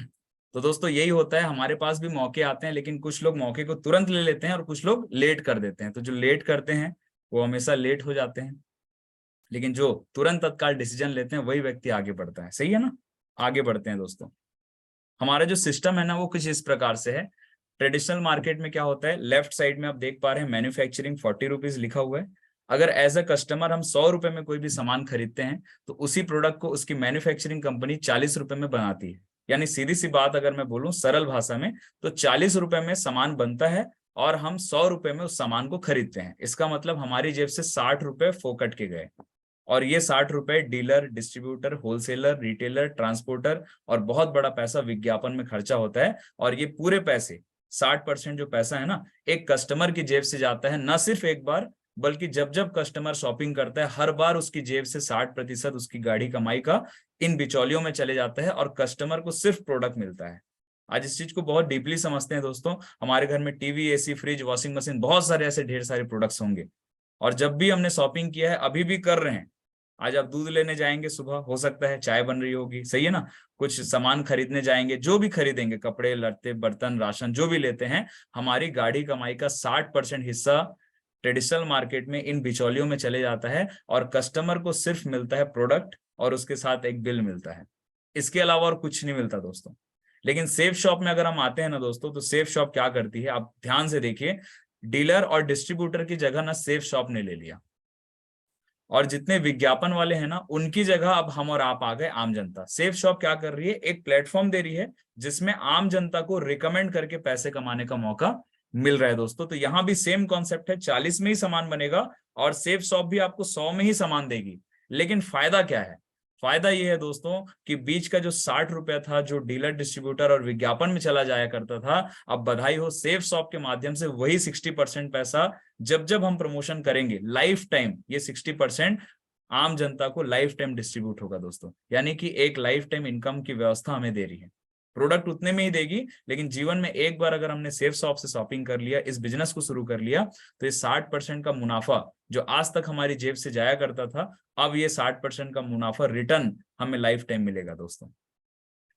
Speaker 2: तो दोस्तों यही होता है, हमारे पास भी मौके आते हैं, लेकिन कुछ लोग मौके को तुरंत ले लेते हैं और कुछ लोग लेट कर देते हैं। तो जो लेट करते हैं वो हमेशा लेट हो जाते हैं, लेकिन जो तुरंत तत्काल डिसीजन लेते हैं वही व्यक्ति आगे बढ़ता है। सही है ना? आगे बढ़ते हैं दोस्तों। हमारा जो सिस्टम है ना वो कुछ इस प्रकार से है। ट्रेडिशनल मार्केट में क्या होता है, लेफ्ट साइड में आप देख पा रहे हैं मैन्युफैक्चरिंग 40 रुपीज लिखा हुआ है। अगर एज अ कस्टमर हम 100 रुपए में कोई भी सामान खरीदते हैं तो उसी प्रोडक्ट को उसकी मैन्युफैक्चरिंग कंपनी 40 रुपए में बनाती है। यानी सीधी सी बात अगर मैं बोलूं सरल भाषा में, तो 40 रुपए में सामान बनता है और हम 100 रुपए में उस सामान को खरीदते हैं। इसका मतलब हमारी जेब से 60 रुपए फोकट के गए, और ये 60 रुपए dealer, distributor, wholesaler, retailer, transporter और बहुत बड़ा पैसा विज्ञापन में खर्चा होता है। और ये पूरे पैसे 60% जो पैसा है ना, एक कस्टमर की जेब से जाता है, न सिर्फ एक बार बल्कि जब जब कस्टमर शॉपिंग करता है हर बार उसकी जेब से 60% उसकी गाढ़ी कमाई का इन बिचौलियों में चले जाता है और कस्टमर को सिर्फ प्रोडक्ट मिलता है। आज इस चीज को बहुत डीपली समझते हैं दोस्तों। हमारे घर में TV, AC, fridge, washing machine, बहुत सारे ऐसे ढेर सारे प्रोडक्ट्स होंगे, और जब भी हमने शॉपिंग किया है, अभी भी कर रहे हैं, आज आप दूध लेने जाएंगे सुबह, हो सकता है चाय बन रही होगी, सही है ना, कुछ सामान खरीदने जाएंगे, जो भी खरीदेंगे, कपड़े लत्ते बर्तन राशन जो भी लेते हैं, हमारी गाढ़ी कमाई का 60% हिस्सा ट्रेडिशनल मार्केट में इन बिचौलियों में चले जाता है, और कस्टमर को सिर्फ मिलता है प्रोडक्ट और उसके साथ एक बिल मिलता है। इसके अलावा और कुछ नहीं मिलता दोस्तों। लेकिन सेफ शॉप में अगर हम आते हैं ना दोस्तों, तो सेफ शॉप क्या करती है, आप ध्यान से देखिए, डीलर और डिस्ट्रीब्यूटर की जगह ना सेफ शॉप ने ले लिया, और जितने विज्ञापन वाले हैं ना उनकी जगह अब हम और आप आ गए आम जनता। सेफ शॉप क्या कर रही है, एक प्लेटफॉर्म दे रही है जिसमें आम जनता को रिकमेंड करके पैसे कमाने का मौका मिल रहा है दोस्तों। तो यहाँ भी सेम कॉन्सेप्ट है, 40 में ही सामान बनेगा और सेफ शॉप भी आपको 100 में ही सामान देगी। लेकिन फायदा क्या है, फायदा ये है दोस्तों कि बीच का जो 60 रुपया था जो डीलर, डिस्ट्रीब्यूटर और विज्ञापन में चला जाया करता था, अब बधाई हो, सेफ शॉप के माध्यम से वही 60% पैसा जब जब हम प्रमोशन करेंगे लाइफ टाइम, ये 60% आम जनता को लाइफ टाइम डिस्ट्रीब्यूट होगा दोस्तों। यानी कि एक लाइफ टाइम इनकम की व्यवस्था हमें दे रही है। प्रोडक्ट उतने में ही देगी, लेकिन जीवन में एक बार अगर हमने सेफ शॉप से शॉपिंग कर लिया, इस बिजनेस को शुरू कर लिया, तो ये 60% का मुनाफा जो आज तक हमारी जेब से जाया करता था, अब ये 60% का मुनाफा रिटर्न हमें लाइफ टाइम मिलेगा दोस्तों।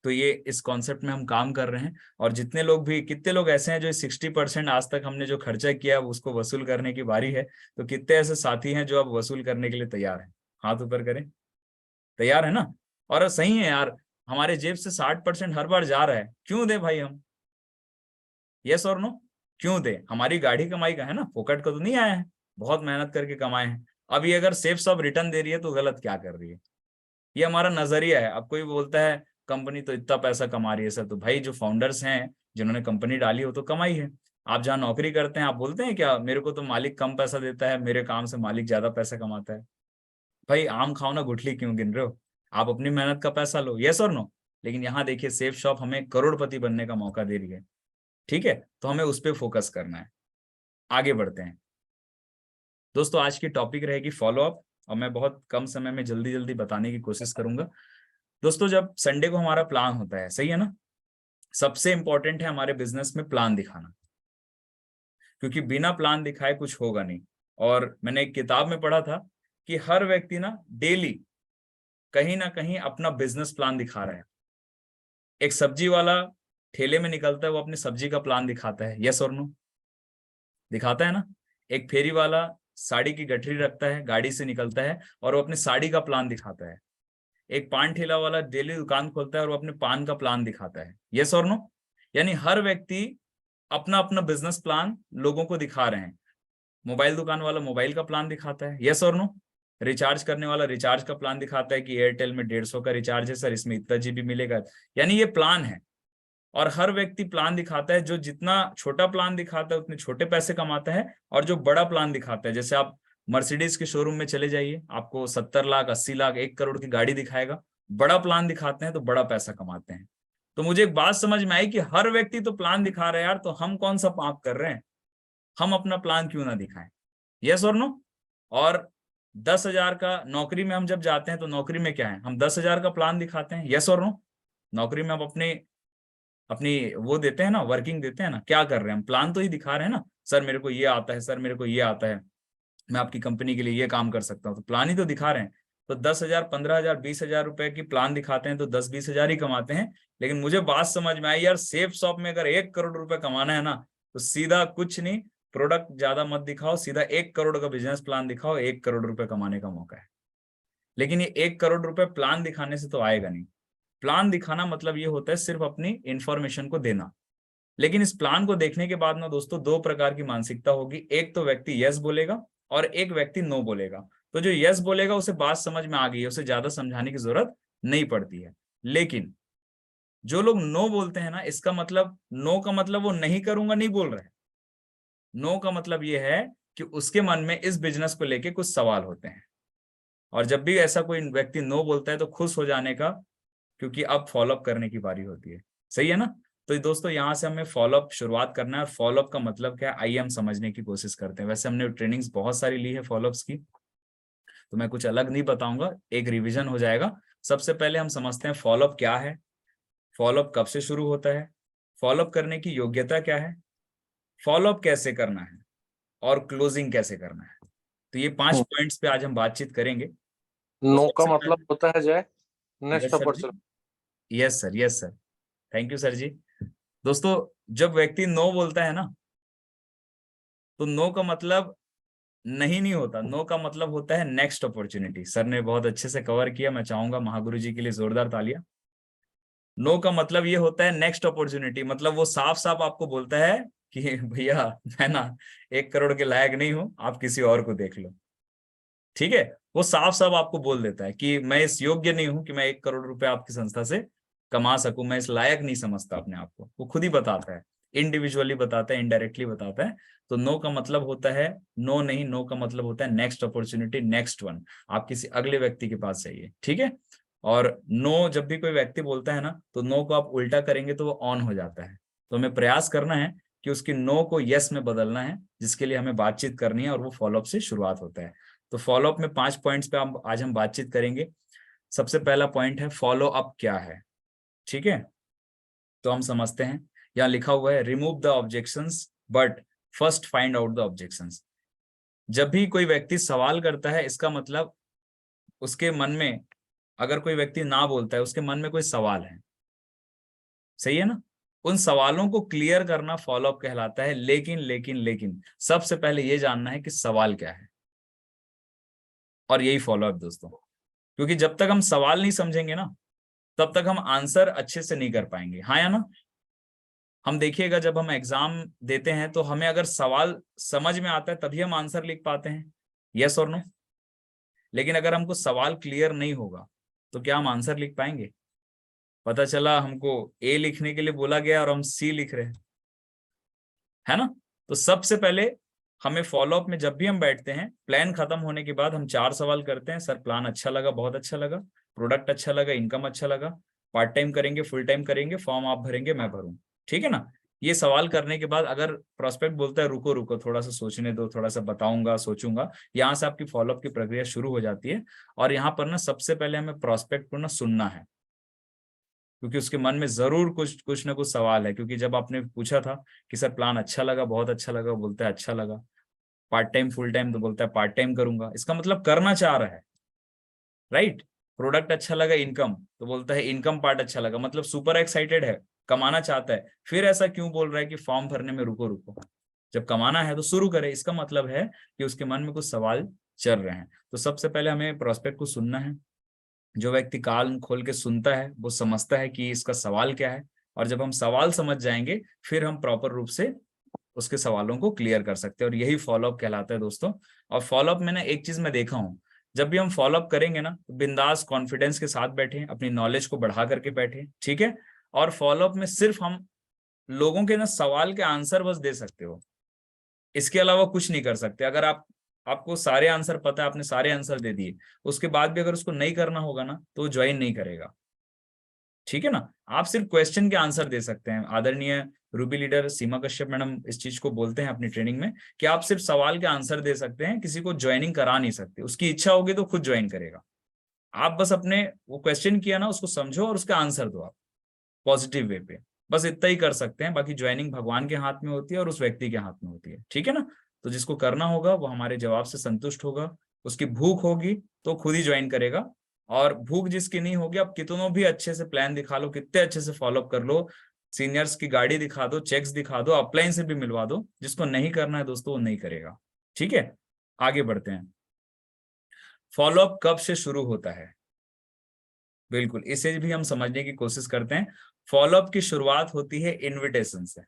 Speaker 2: तो ये इस कॉन्सेप्ट में हम काम कर रहे हैं, और जितने लोग भी, कितने लोग ऐसे हैं जो 60% आज तक हमने जो खर्चा किया उसको वसूल करने की बारी है, तो कितने ऐसे साथी हैं जो अब वसूल करने के लिए तैयार हैं? हाथ ऊपर करें। तैयार है ना? और सही है यार, हमारे जेब से 60% हर बार जा रहा है, क्यों दे भाई हम? यस और नो? क्यों दे? हमारी गाढ़ी कमाई का है ना, फोकट का तो नहीं आया है, बहुत मेहनत करके कमाए हैं। अब ये अगर सेफ सब रिटर्न दे रही है तो गलत क्या कर रही है? ये हमारा नजरिया है। अब कोई बोलता है कंपनी तो इतना पैसा कमा रही है सर, तो भाई जो फाउंडर्स हैं जिन्होंने कंपनी डाली हो तो कमाई है। आप जहाँ नौकरी करते हैं आप बोलते हैं क्या मेरे को तो मालिक कम पैसा देता है, मेरे काम से मालिक ज्यादा पैसा कमाता है? भाई आम खाओ ना, गुठली क्यों गिन रहे हो? आप अपनी मेहनत का पैसा लो, यस और नो? लेकिन यहाँ देखिए सेफ शॉप हमें करोड़पति बनने का मौका दे रही है, ठीक है? तो हमें उस पर फोकस करना है। आगे बढ़ते हैं दोस्तों। आज की टॉपिक रहेगी फॉलोअप, और मैं बहुत कम समय में जल्दी जल्दी बताने की कोशिश करूंगा दोस्तों। जब संडे को हमारा प्लान होता है, सही है ना, सबसे इंपॉर्टेंट है हमारे बिजनेस में प्लान दिखाना, क्योंकि बिना प्लान दिखाए कुछ होगा नहीं। और मैंने एक किताब में पढ़ा था कि हर व्यक्ति ना डेली कहीं ना कहीं अपना बिजनेस प्लान दिखा रहा है। एक सब्जी वाला ठेले में निकलता है, वो अपनी सब्जी का प्लान दिखाता है, यस और नो? दिखाता है ना? एक फेरी वाला साड़ी की गठरी रखता है, गाड़ी से निकलता है और वो अपनी साड़ी का प्लान दिखाता है। एक पान ठेला वाला डेली दुकान खोलता है और वो अपने पान का प्लान दिखाता है, यस और नो? यानी हर व्यक्ति अपना अपना बिजनेस प्लान लोगों को दिखा रहे हैं। मोबाइल दुकान वाला मोबाइल का प्लान दिखाता है, यस और नो? रिचार्ज करने वाला रिचार्ज का प्लान दिखाता है कि एयरटेल में 150 का रिचार्ज है सर, इसमें इतना जीबी मिलेगा। यानी ये प्लान है, और हर व्यक्ति प्लान दिखाता है। जो जितना छोटा प्लान दिखाता है उतने छोटे पैसे कमाता है, और जो बड़ा प्लान दिखाता है, जैसे आप मर्सिडीज के शोरूम में चले जाइए, आपको 70 लाख 80 लाख 1 करोड़ की गाड़ी दिखाएगा। बड़ा प्लान दिखाते हैं तो बड़ा पैसा कमाते हैं। तो मुझे एक बात समझ में आई कि हर व्यक्ति तो प्लान दिखा रहा है यार, तो हम कौन सा पाप कर रहे हैं? हम अपना प्लान क्यों ना दिखाएं? यस और नो? और 10,000 का नौकरी में हम जब जाते हैं तो नौकरी में क्या है, हम 10,000 का प्लान दिखाते हैं, यस और नो। नौकरी में हम अपनी वो देते हैं ना, वर्किंग देते हैं ना, क्या कर रहे हैं हम, प्लान तो ही दिखा रहे हैं ना, सर मेरे को ये आता है, सर मेरे को ये आता है, मैं आपकी कंपनी के लिए ये काम कर सकता हूँ, तो प्लान ही तो दिखा रहे हैं। तो 10,000, 15,000, 20,000 रुपए की प्लान दिखाते हैं तो 10-20,000 ही कमाते हैं। लेकिन मुझे बात समझ में आई यार, सेफ शॉप में अगर 1 करोड़ रुपए कमाना है ना, तो सीधा कुछ नहीं, प्रोडक्ट ज्यादा मत दिखाओ, सीधा 1 करोड़ का बिजनेस प्लान दिखाओ, 1 करोड़ रुपए कमाने का मौका है। लेकिन ये 1 करोड़ रुपए प्लान दिखाने से तो आएगा नहीं। प्लान दिखाना मतलब ये होता है सिर्फ अपनी इंफॉर्मेशन को देना। लेकिन इस प्लान को देखने के बाद ना दोस्तों, 2 प्रकार की मानसिकता होगी। एक तो व्यक्ति यस बोलेगा और एक व्यक्ति नो बोलेगा। तो जो यस बोलेगा उसे बात समझ में आ गई है, उसे ज्यादा समझाने की जरूरत नहीं पड़ती है। लेकिन जो लोग नो बोलते हैं ना, इसका मतलब, नो का मतलब वो नहीं करूंगा नहीं बोल रहे। नो का मतलब ये है कि उसके मन में इस बिजनेस को लेके कुछ सवाल होते हैं। और जब भी ऐसा कोई व्यक्ति नो बोलता है तो खुश हो जाने का, क्योंकि अब फॉलोअप करने की बारी होती है। सही है ना। तो ये दोस्तों, यहाँ से हमें फॉलोअप शुरुआत करना है। और फॉलोअप का मतलब क्या है, आइए हम समझने की कोशिश करते हैं। वैसे हमने ट्रेनिंग्स बहुत सारी ली है फॉलोअप्स की, तो मैं कुछ अलग नहीं बताऊंगा, एक रिवीजन हो जाएगा। सबसे पहले हम समझते हैं फॉलोअप क्या है, फॉलोअप कब से शुरू होता है, फॉलोअप करने की योग्यता क्या है, फॉलोअप कैसे करना है, और क्लोजिंग कैसे करना है। तो ये 5 पॉइंट्स पे आज हम बातचीत करेंगे। तो
Speaker 6: नो का
Speaker 2: सबसे
Speaker 6: मतलब
Speaker 2: पहले,
Speaker 6: होता है Jay next
Speaker 2: yes sir ji,
Speaker 6: opportunity.
Speaker 2: Yes sir, yes sir, thank you sir ji. दोस्तों, जब व्यक्ति नो बोलता है ना, तो नो का मतलब नहीं होता। नो का मतलब होता है नेक्स्ट अपॉर्चुनिटी। सर ने बहुत अच्छे से कवर किया, मैं चाहूंगा महागुरु जी के लिए जोरदार तालियां। नो का मतलब ये होता है नेक्स्ट अपॉर्चुनिटी, मतलब वो साफ साफ आपको बोलता है कि भैया मैं ना 1 करोड़ के लायक नहीं हूं, आप किसी और को देख लो। ठीक है, वो साफ साफ आपको बोल देता है कि मैं इस योग्य नहीं हूं कि मैं 1 करोड़ रुपए आपकी संस्था से कमा सकूं, मैं इस लायक नहीं समझता अपने आप को। वो खुद ही बताता है, इंडिविजुअली बताता है, इनडायरेक्टली बताता है। तो नो का मतलब होता है नो नहीं, नो का मतलब होता है नेक्स्ट अपॉर्चुनिटी, नेक्स्ट वन। आप किसी अगले व्यक्ति के पास जाइए। ठीक है। और नो जब भी कोई व्यक्ति बोलता है ना, तो नो को आप उल्टा करेंगे तो वो ऑन हो जाता है। तो हमें प्रयास करना है कि उसकी नो को यस में बदलना है, जिसके लिए हमें बातचीत करनी है, और वो फॉलोअप से शुरुआत होता है। तो फॉलोअप में 5 पॉइंट्स पे आज हम बातचीत करेंगे। सबसे पहला पॉइंट है फॉलो अप क्या है। ठीक है, तो हम समझते हैं। यहाँ लिखा हुआ है remove the objections but first find out the objections. जब भी कोई व्यक्ति सवाल करता है, इसका मतलब उसके मन में, अगर कोई व्यक्ति ना बोलता है, उसके मन में कोई सवाल है। सही है ना। उन सवालों को क्लियर करना फॉलोअप कहलाता है। लेकिन सबसे पहले ये जानना है कि सवाल क्या है, और यही फॉलोअप दोस्तों। क्योंकि जब तक हम सवाल नहीं समझेंगे ना, तब तक हम आंसर अच्छे से नहीं कर पाएंगे। हाँ या ना। हम देखिएगा, जब हम एग्जाम देते हैं तो हमें अगर सवाल समझ में आता है तभी हम आंसर लिख पाते हैं, यस और नो। लेकिन अगर हमको सवाल क्लियर नहीं होगा तो क्या हम आंसर लिख पाएंगे। पता चला हमको ए लिखने के लिए बोला गया और हम सी लिख रहे हैं, है ना। तो सबसे पहले हमें फॉलोअप में जब भी हम बैठते हैं, प्लान खत्म होने के बाद हम 4 सवाल करते हैं। सर प्लान अच्छा लगा, बहुत अच्छा लगा, प्रोडक्ट अच्छा लगा, इनकम अच्छा लगा, पार्ट टाइम करेंगे, फुल टाइम करेंगे, फॉर्म आप भरेंगे, मैं भरूं। ठीक है ना। ये सवाल करने के बाद अगर प्रोस्पेक्ट बोलता है रुको रुको थोड़ा सा सोचने दो, थोड़ा सा बताऊंगा, सोचूंगा, यहाँ से आपकी फॉलोअप की प्रक्रिया शुरू हो जाती है। और यहाँ पर ना सबसे पहले हमें प्रोस्पेक्ट को ना सुनना है, क्योंकि उसके मन में जरूर कुछ ना कुछ सवाल है। क्योंकि जब आपने पूछा था कि सर प्लान अच्छा लगा, बहुत अच्छा लगा, बोलता है अच्छा लगा, पार्ट टाइम फुल टाइम, तो बोलता है पार्ट टाइम करूंगा, इसका मतलब करना चाह रहा है, राइट। प्रोडक्ट अच्छा लगा, इनकम, तो बोलता है इनकम पार्ट अच्छा लगा, मतलब सुपर एक्साइटेड है, कमाना चाहता है। फिर ऐसा क्यों बोल रहा है कि फॉर्म भरने में रुको रुको, जब कमाना है तो शुरू करे, इसका मतलब है कि उसके मन में कुछ सवाल चल रहे हैं। तो सबसे पहले हमें प्रोस्पेक्ट को सुनना है। जो व्यक्ति कान खोल के सुनता है वो समझता है कि इसका सवाल क्या है। और जब हम सवाल समझ जाएंगे, फिर हम प्रॉपर रूप से उसके सवालों को क्लियर कर सकते हैं, और यही फॉलोअप कहलाता है दोस्तों। और फॉलोअप में ना एक चीज मैं देखा हूँ, जब भी हम फॉलोअप करेंगे ना, तो बिंदास कॉन्फिडेंस के साथ बैठे, अपनी नॉलेज को बढ़ा करके बैठे। ठीक है। और फॉलोअप में सिर्फ हम लोगों के ना सवाल के आंसर बस दे सकते हो, इसके अलावा कुछ नहीं कर सकते। अगर आपको सारे आंसर पता है, आपने सारे आंसर दे दिए, उसके बाद भी अगर उसको नहीं करना होगा ना, तो वो ज्वाइन नहीं करेगा। ठीक है ना। आप सिर्फ क्वेश्चन के आंसर दे सकते हैं। आदरणीय रूबी लीडर सीमा कश्यप मैडम इस चीज को बोलते हैं अपनी ट्रेनिंग में कि आप सिर्फ सवाल के आंसर दे सकते हैं, किसी को ज्वाइनिंग करा नहीं सकते। उसकी इच्छा होगी तो खुद ज्वाइन करेगा। आप बस अपने वो क्वेश्चन किया ना उसको समझो और उसका आंसर दो आप पॉजिटिव वे पे, बस इतना ही कर सकते हैं। बाकी ज्वाइनिंग भगवान के हाथ में होती है और उस व्यक्ति के हाथ में होती है, ठीक है ना। तो जिसको करना होगा वो हमारे जवाब से संतुष्ट होगा, उसकी भूख होगी तो खुद ही ज्वाइन करेगा। और भूख जिसकी नहीं होगी, आप कितनों भी अच्छे से प्लान दिखा लो, कितने अच्छे से फॉलोअप कर लो, सीनियर्स की गाड़ी दिखा दो, चेक्स दिखा दो, अपलाइन से भी मिलवा दो, जिसको नहीं करना है दोस्तों वो नहीं करेगा, ठीक है। आगे बढ़ते हैं। फॉलोअप कब से शुरू होता है, बिल्कुल इसे भी हम समझने की कोशिश करते हैं। फॉलोअप की शुरुआत होती है इनविटेशन से।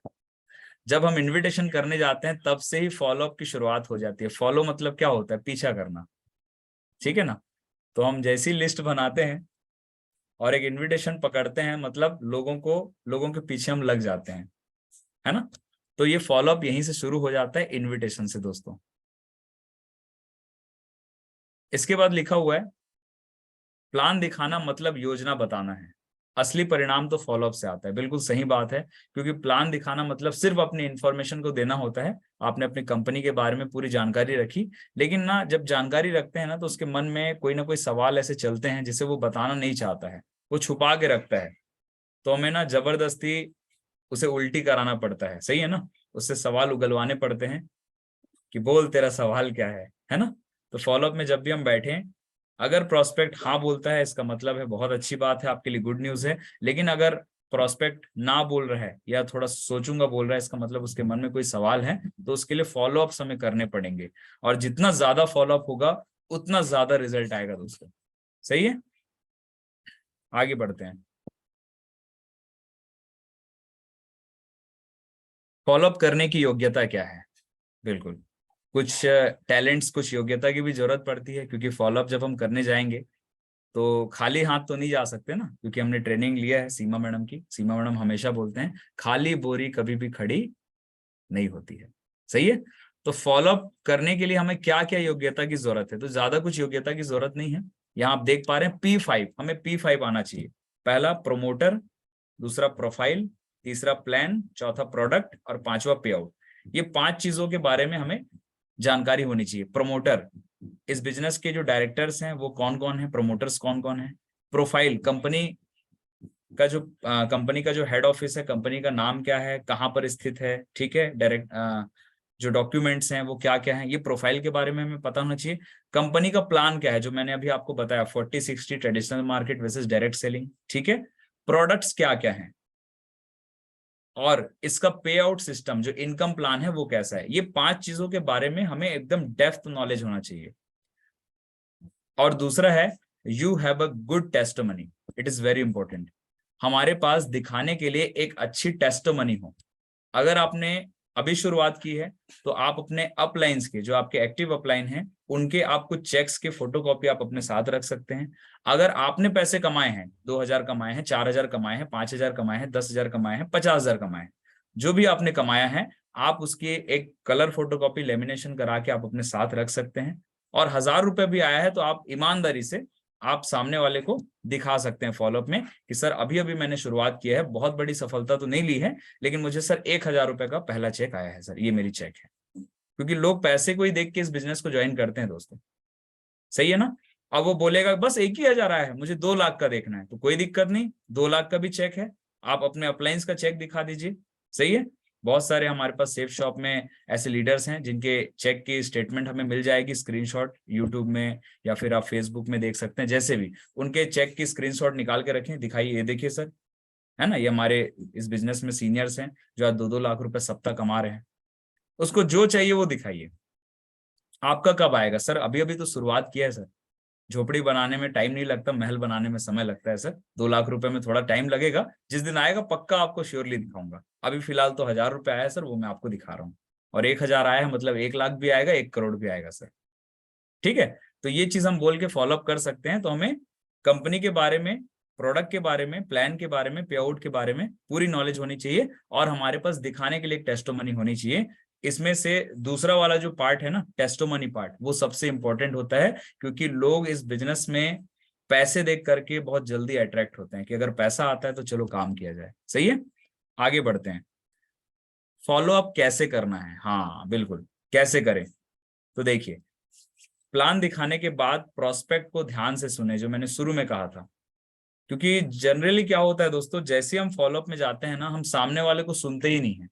Speaker 2: जब हम इनविटेशन करने जाते हैं तब से ही फॉलोअप की शुरुआत हो जाती है। फॉलो मतलब क्या होता है, पीछा करना, ठीक है ना। तो हम जैसी लिस्ट बनाते हैं और एक इनविटेशन पकड़ते हैं, मतलब लोगों के पीछे हम लग जाते हैं, है ना। तो ये फॉलोअप यहीं से शुरू हो जाता है, इनविटेशन से दोस्तों। इसके बाद लिखा हुआ है प्लान दिखाना मतलब योजना बताना है। असली परिणाम तो फॉलोअप से आता है, बिल्कुल सही बात है। क्योंकि प्लान दिखाना मतलब सिर्फ अपनी इंफॉर्मेशन को देना होता है। आपने अपनी कंपनी के बारे में पूरी जानकारी रखी, लेकिन ना जब जानकारी रखते हैं ना तो उसके मन में कोई ना कोई सवाल ऐसे चलते हैं जिसे वो बताना नहीं चाहता है, वो छुपा के रखता है। तो हमें ना जबरदस्ती उसे उल्टी कराना पड़ता है, सही है ना। उससे सवाल उगलवाने पड़ते हैं कि बोल तेरा सवाल क्या है ना। तो फॉलोअप में जब भी हम बैठे, अगर प्रोस्पेक्ट हाँ बोलता है इसका मतलब है बहुत अच्छी बात है, आपके लिए गुड न्यूज है। लेकिन अगर प्रोस्पेक्ट ना बोल रहा है या थोड़ा सोचूंगा बोल रहा है, इसका मतलब उसके मन में कोई सवाल है। तो उसके लिए फॉलोअप्स हमें करने पड़ेंगे, और जितना ज्यादा फॉलोअप होगा उतना ज्यादा रिजल्ट आएगा दोस्तों, सही है। आगे बढ़ते हैं। फॉलोअप करने की योग्यता क्या है, बिल्कुल कुछ टैलेंट्स, कुछ योग्यता की भी जरूरत पड़ती है। क्योंकि फॉलोअप जब हम करने जाएंगे तो खाली हाथ तो नहीं जा सकते ना, क्योंकि हमने ट्रेनिंग लिया है सीमा मैडम की। सीमा मैडम हमेशा बोलते हैं खाली बोरी कभी भी खड़ी नहीं होती है, सही है। तो फॉलोअप करने के लिए हमें क्या क्या योग्यता की जरूरत है, तो ज्यादा कुछ योग्यता की जरूरत नहीं है। यहाँ आप देख पा रहे हैं P5, हमें P5 आना चाहिए। पहला प्रोमोटर, दूसरा प्रोफाइल, तीसरा प्लान, चौथा प्रोडक्ट और पांचवा पे आउट। ये 5 चीजों के बारे में हमें जानकारी होनी चाहिए। प्रमोटर, इस बिजनेस के जो डायरेक्टर्स हैं वो कौन कौन है, प्रमोटर्स कौन कौन है। प्रोफाइल, कंपनी का जो हेड ऑफिस है, कंपनी का नाम क्या है, कहाँ पर स्थित है, ठीक है। जो डॉक्यूमेंट्स हैं वो क्या क्या है, ये प्रोफाइल के बारे में हमें पता होना चाहिए। कंपनी का प्लान क्या है, जो मैंने अभी आपको बताया 40-60 traditional market versus direct selling, ठीक है। प्रोडक्ट्स क्या क्या है, और इसका पे आउट सिस्टम जो इनकम प्लान है वो कैसा है। ये 5 चीजों के बारे में हमें एकदम डेप्थ नॉलेज होना चाहिए। और दूसरा है you have a good testimony, it is very important. हमारे पास दिखाने के लिए एक अच्छी टेस्टिमनी हो। अगर आपने अभी शुरुआत की है तो आप अपने अपलाइंस के, जो आपके एक्टिव अपलाइन हैं, उनके आप कुछ चेक्स के फोटोकॉपी आप अपने साथ रख सकते हैं। अगर आपने पैसे कमाए हैं, 2000 कमाए हैं, 4000 कमाए हैं, 5000 कमाए हैं, 10,000 कमाए हैं, 50,000 कमाए हैं, जो भी आपने कमाया है, आप उसकी एक कलर फोटोकॉपी लेमिनेशन करा के आप अपने साथ रख सकते हैं। और 1000 रुपए भी आया है तो आप ईमानदारी से आप सामने वाले को दिखा सकते हैं फॉलोअप में कि सर अभी अभी मैंने शुरुआत किया है, बहुत बड़ी सफलता तो नहीं ली है, लेकिन मुझे सर 1000 रुपए का पहला चेक आया है, सर ये मेरी चेक है। क्योंकि लोग पैसे को ही देख के इस बिजनेस को ज्वाइन करते हैं दोस्तों, सही है ना। अब वो बोलेगा बस 1,000 आया है, मुझे 2 लाख का देखना है, तो कोई दिक्कत नहीं, 2 लाख का भी चेक है, आप अपने अपलाइंस का चेक दिखा दीजिए, सही है। बहुत सारे हमारे पास सेफ शॉप में ऐसे लीडर्स हैं जिनके चेक की स्टेटमेंट हमें मिल जाएगी स्क्रीनशॉट, यूट्यूब में या फिर आप फेसबुक में देख सकते हैं। जैसे भी उनके चेक की स्क्रीनशॉट निकाल के रखें, दिखाइए ये देखिए सर, है ना, ये हमारे इस बिजनेस में सीनियर्स हैं जो आज 2-2 लाख रुपए सप्ताह कमा रहे हैं। उसको जो चाहिए वो दिखाइए। आपका कब आएगा सर, अभी अभी तो शुरुआत किया है सर, झोपड़ी बनाने में टाइम नहीं लगता, महल बनाने में समय लगता है सर। 2 लाख रुपए में थोड़ा टाइम लगेगा, जिस दिन आएगा पक्का आपको श्योरली दिखाऊंगा। अभी फिलहाल तो 1000 रुपए आया है सर, वो मैं आपको दिखा रहा हूँ। और 1000 आया है मतलब 1 लाख भी आएगा, 1 करोड़ भी आएगा सर, ठीक है। तो ये चीज हम बोल के फॉलोअप कर सकते हैं। तो हमें कंपनी के बारे में, प्रोडक्ट के बारे में, प्लान के बारे में, पे आउट के बारे में पूरी नॉलेज होनी चाहिए, और हमारे पास दिखाने के लिए एक टेस्टिमनी होनी चाहिए। इसमें से दूसरा वाला जो पार्ट है ना, टेस्टिमनी पार्ट, वो सबसे इंपॉर्टेंट होता है। क्योंकि लोग इस बिजनेस में पैसे देख करके बहुत जल्दी अट्रैक्ट होते हैं कि अगर पैसा आता है तो चलो काम किया जाए। सही है, आगे बढ़ते हैं। फॉलो अप कैसे करना है, हाँ बिल्कुल, कैसे करें। तो देखिए, प्लान दिखाने के बाद प्रोस्पेक्ट को ध्यान से सुने, जो मैंने शुरू में कहा था। क्योंकि जनरली क्या होता है दोस्तों, जैसे हम फॉलोअप में जाते हैं ना, हम सामने वाले को सुनते ही नहीं है।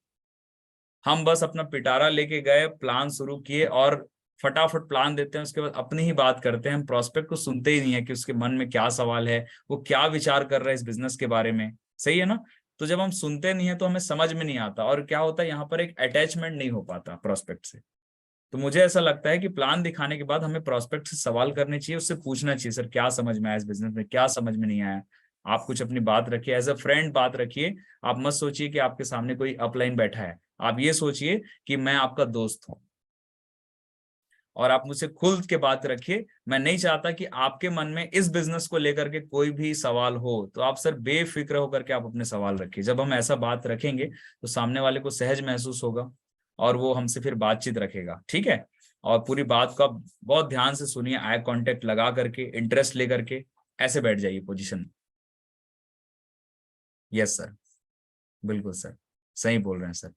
Speaker 2: हम बस अपना पिटारा लेके गए, प्लान शुरू किए और फटाफट प्लान देते हैं, उसके बाद अपनी ही बात करते हैं। हम प्रोस्पेक्ट को सुनते ही नहीं है कि उसके मन में क्या सवाल है, वो क्या विचार कर रहा है इस बिजनेस के बारे में। सही है ना। तो जब हम सुनते नहीं है तो हमें समझ में नहीं आता, और क्या होता है यहाँ पर, एक अटैचमेंट नहीं हो पाता प्रोस्पेक्ट से। तो मुझे ऐसा लगता है कि प्लान दिखाने के बाद हमें प्रोस्पेक्ट से सवाल करने चाहिए, उससे पूछना चाहिए, सर क्या समझ में आया इस बिजनेस में, क्या समझ में नहीं आया। आप कुछ अपनी बात रखिए, एज अ फ्रेंड बात रखिए। आप मत सोचिए कि आपके सामने कोई अपलाइन बैठा है, आप ये सोचिए कि मैं आपका दोस्त हूं और आप मुझसे खुल के बात रखिए। मैं नहीं चाहता कि आपके मन में इस बिजनेस को लेकर के कोई भी सवाल हो, तो आप सर बेफिक्र होकर के आप अपने सवाल रखिए। जब हम ऐसा बात रखेंगे तो सामने वाले को सहज महसूस होगा और वो हमसे फिर बातचीत रखेगा। ठीक है, और पूरी बात को आप बहुत ध्यान से सुनिए, आई कांटेक्ट लगा करके, इंटरेस्ट लेकर के ऐसे बैठ जाइए पोजीशन में। यस सर, बिल्कुल सर, सही बोल रहे हैं सर।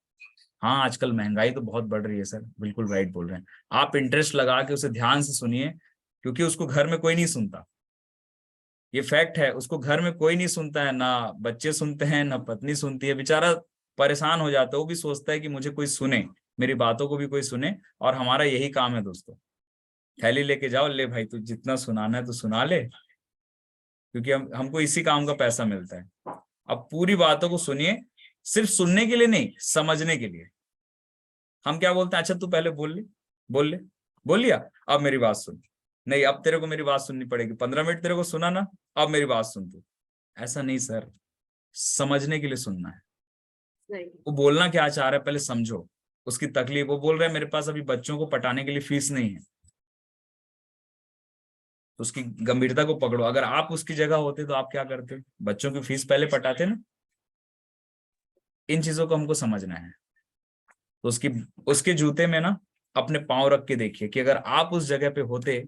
Speaker 2: हाँ, आजकल महंगाई तो बहुत बढ़ रही है सर, बिल्कुल राइट बोल रहे हैं आप। इंटरेस्ट लगा के उसे ध्यान से सुनिए, क्योंकि उसको घर में कोई नहीं सुनता। ये फैक्ट है, उसको घर में कोई नहीं सुनता है, ना बच्चे सुनते हैं, ना पत्नी सुनती है। बेचारा परेशान हो जाता है, वो भी सोचता है कि मुझे कोई सुने, मेरी बातों को भी कोई सुने। और हमारा यही काम है दोस्तों, थैली लेके जाओ, ले भाई तू जितना सुनाना है तो सुना ले, क्योंकि हमको इसी काम का पैसा मिलता है। अब पूरी बातों को सुनिए, सिर्फ सुनने के लिए नहीं, समझने के लिए। हम क्या बोलते हैं, अच्छा तू पहले बोल ले, बोल ले, बोल लिया, अब मेरी बात सुन। नहीं, अब तेरे को मेरी बात सुननी पड़ेगी, 15 मिनट तेरे को सुना ना, अब मेरी बात सुन तू। ऐसा नहीं सर, समझने के लिए सुनना है।
Speaker 1: नहीं,
Speaker 2: वो बोलना क्या चाह रहा है पहले समझो, उसकी तकलीफ। वो बोल रहा है मेरे पास अभी बच्चों को पढ़ाने के लिए फीस नहीं है, तो उसकी गंभीरता को पकड़ो। अगर आप उसकी जगह होते तो आप क्या करते, बच्चों की फीस पहले पटाते ना। इन चीजों को हमको समझना है। तो उसके जूते में ना अपने पांव रख के देखिए कि अगर आप उस जगह पे होते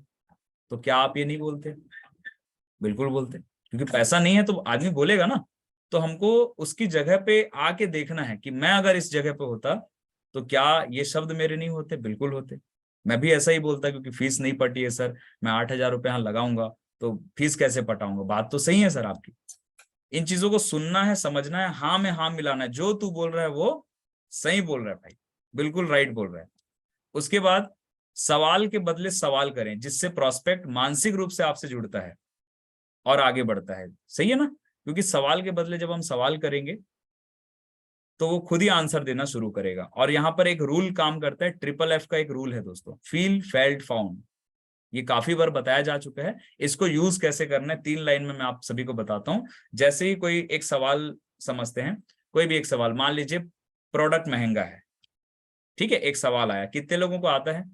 Speaker 2: तो क्या आप ये नहीं बोलते? बिल्कुल बोलते, क्योंकि पैसा नहीं है तो आदमी बोलेगा ना। तो हमको उसकी जगह पे आके देखना है कि मैं अगर इस जगह पे होता तो क्या ये शब्द मेरे नहीं होते? बिल्कुल होते। मैं भी ऐसा ही बोलता, क्योंकि फीस नहीं पटी है सर, मैं 8,000 रुपये यहाँ लगाऊंगा तो फीस कैसे पटाऊंगा। बात तो सही है सर आपकी। इन चीजों को सुनना है, समझना है, हाँ में हाँ मिलाना है। जो तू बोल रहा है वो सही बोल रहा है भाई, बिल्कुल राइट बोल रहा है। उसके बाद सवाल के बदले सवाल करें, जिससे प्रोस्पेक्ट मानसिक रूप से आपसे जुड़ता है और आगे बढ़ता है। सही है ना, क्योंकि सवाल के बदले जब हम सवाल करेंगे तो वो खुद ही आंसर देना शुरू करेगा। और यहाँ पर एक रूल काम करता है, FFF का एक रूल है दोस्तों, फील फेल्ट फाउंड। ये काफी बार बताया जा चुका है। इसको यूज कैसे करना है 3 लाइन में मैं आप सभी को बताता हूँ। जैसे ही कोई एक सवाल समझते हैं, कोई भी एक सवाल, मान लीजिए प्रोडक्ट महंगा है, ठीक है, एक सवाल आया, कितने लोगों को आता है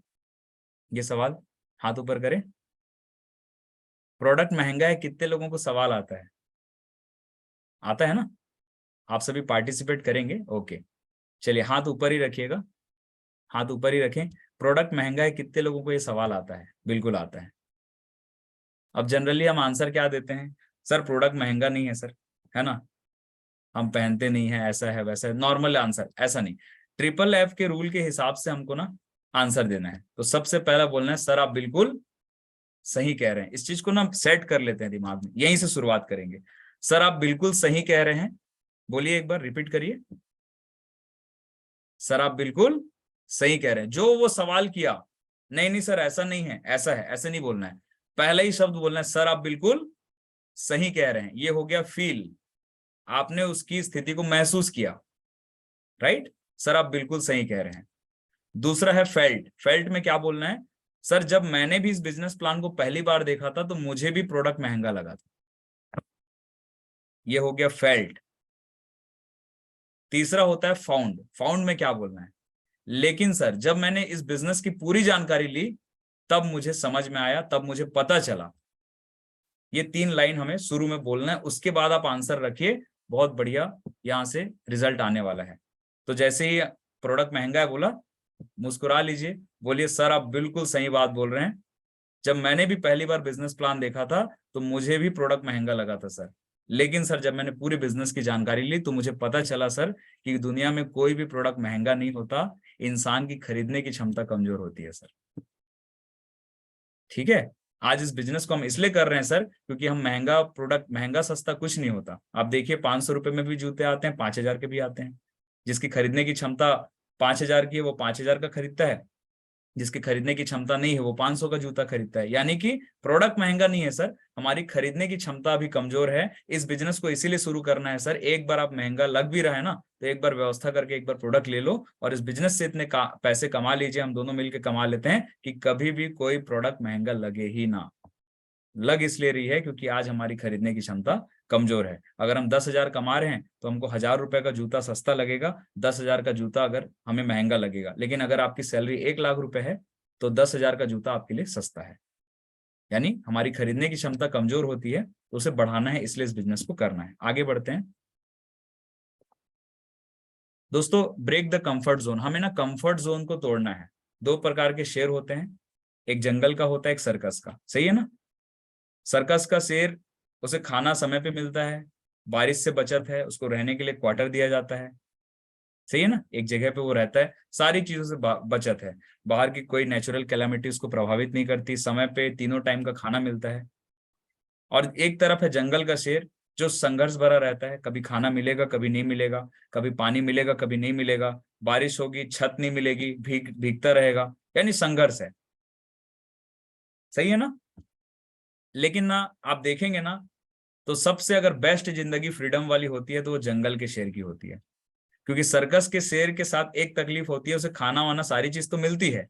Speaker 2: ये सवाल? हाथ ऊपर करें। प्रोडक्ट महंगा है, कितने लोगों को सवाल आता है? आता है ना, आप सभी पार्टिसिपेट करेंगे। ओके, चलिए हाथ ऊपर ही रखिएगा, हाथ ऊपर ही रखें। प्रोडक्ट महंगा है, कितने लोगों को ये सवाल आता है? बिल्कुल आता है। अब जनरली हम आंसर क्या देते हैं, सर प्रोडक्ट महंगा नहीं है सर, है ना, हम पहनते नहीं है, ऐसा है वैसा है, नॉर्मल आंसर। ऐसा नहीं, FFF के रूल के हिसाब से हमको ना आंसर देना है। तो सबसे पहला बोलना है, सर आप बिल्कुल सही कह रहे हैं। इस चीज को ना सेट कर लेते हैं दिमाग में, यहीं से शुरुआत करेंगे। सर आप बिल्कुल सही कह रहे हैं, बोलिए एक बार, रिपीट करिए। सर आप बिल्कुल सही कह रहे हैं। जो वो सवाल किया, नहीं नहीं सर ऐसा नहीं है, ऐसा है, ऐसे नहीं बोलना है। पहला ही शब्द बोलना है, सर आप बिल्कुल सही कह रहे हैं। ये हो गया फील, आपने उसकी स्थिति को महसूस किया, राइट। सर आप बिल्कुल सही कह रहे हैं। दूसरा है फेल्ट। फेल्ट में क्या बोलना है, सर जब मैंने भी इस बिजनेस प्लान को पहली बार देखा था तो मुझे भी प्रोडक्ट महंगा लगा था। ये हो गया फेल्ट। तीसरा होता है फाउंड। फाउंड में क्या बोलना है, लेकिन सर जब मैंने इस बिजनेस की पूरी जानकारी ली तब मुझे समझ में आया, तब मुझे पता चला। ये 3 लाइन हमें शुरू में बोलना है, उसके बाद आप आंसर रखिए, बहुत बढ़िया यहां से रिजल्ट आने वाला है। तो जैसे ही प्रोडक्ट महंगा है बोला, मुस्कुरा लीजिए, बोलिए सर आप बिल्कुल सही बात बोल रहे हैं, जब मैंने भी पहली बार बिजनेस प्लान देखा था तो मुझे भी प्रोडक्ट महंगा लगा था सर। लेकिन सर जब मैंने पूरे बिजनेस की जानकारी ली तो मुझे पता चला सर कि दुनिया में कोई भी प्रोडक्ट महंगा नहीं होता, इंसान की खरीदने की क्षमता कमजोर होती है सर। ठीक है, आज इस बिजनेस को हम इसलिए कर रहे हैं सर क्योंकि हम महंगा प्रोडक्ट, महंगा सस्ता कुछ नहीं होता। आप देखिए 500 रुपए में भी जूते आते हैं, 5,000 के भी आते हैं। जिसकी खरीदने की क्षमता 5,000 की है वो 5,000 का खरीदता है, जिसकी खरीदने की क्षमता नहीं है वो 500 का जूता खरीदता है। यानी कि प्रोडक्ट महंगा नहीं है सर, हमारी खरीदने की क्षमता अभी कमजोर है। इस बिजनेस को इसीलिए शुरू करना है सर, एक बार आप महंगा लग भी रहा है ना तो एक बार व्यवस्था करके एक बार प्रोडक्ट ले लो और इस बिजनेस से इतने पैसे कमा लीजिए, हम दोनों मिलकर कमा लेते हैं कि कभी भी कोई प्रोडक्ट महंगा लगे ही ना। लग इसलिए रही है क्योंकि आज हमारी खरीदने की क्षमता कमजोर है। अगर हम 10,000 कमा रहे हैं तो हमको 1,000 रुपए का जूता सस्ता लगेगा, 10,000 का जूता अगर हमें महंगा लगेगा। लेकिन अगर आपकी सैलरी 1,00,000 रुपए है तो 10,000 का जूता आपके लिए सस्ता है। यानी हमारी खरीदने की क्षमता कमजोर होती है तो उसे बढ़ाना है, इसलिए इस बिजनेस को करना है। आगे बढ़ते हैं दोस्तों। ब्रेक द कंफर्ट जोन, हमें ना कंफर्ट जोन को तोड़ना है। दो प्रकार के शेर होते हैं, एक जंगल का होता है, एक सर्कस का, सही है ना। सर्कस का शेर, उसे खाना समय पे मिलता है, बारिश से बचत है, उसको रहने के लिए क्वार्टर दिया जाता है, सही है ना, एक जगह पे वो रहता है, सारी चीजों से बचत है, बाहर की कोई नेचुरल कैलामिटी उसको प्रभावित नहीं करती, समय पे तीनों टाइम का खाना मिलता है। और एक तरफ है जंगल का शेर जो संघर्ष भरा रहता है, कभी खाना मिलेगा कभी नहीं मिलेगा, कभी पानी मिलेगा कभी नहीं मिलेगा, बारिश होगी छत नहीं मिलेगी, भीगता रहेगा, यानी संघर्ष है, सही है ना। लेकिन ना आप देखेंगे ना तो सबसे अगर बेस्ट जिंदगी फ्रीडम वाली होती है तो वो जंगल के शेर की होती है। क्योंकि सर्कस के शेर के साथ एक तकलीफ होती है, उसे खाना वाना सारी चीज तो मिलती है,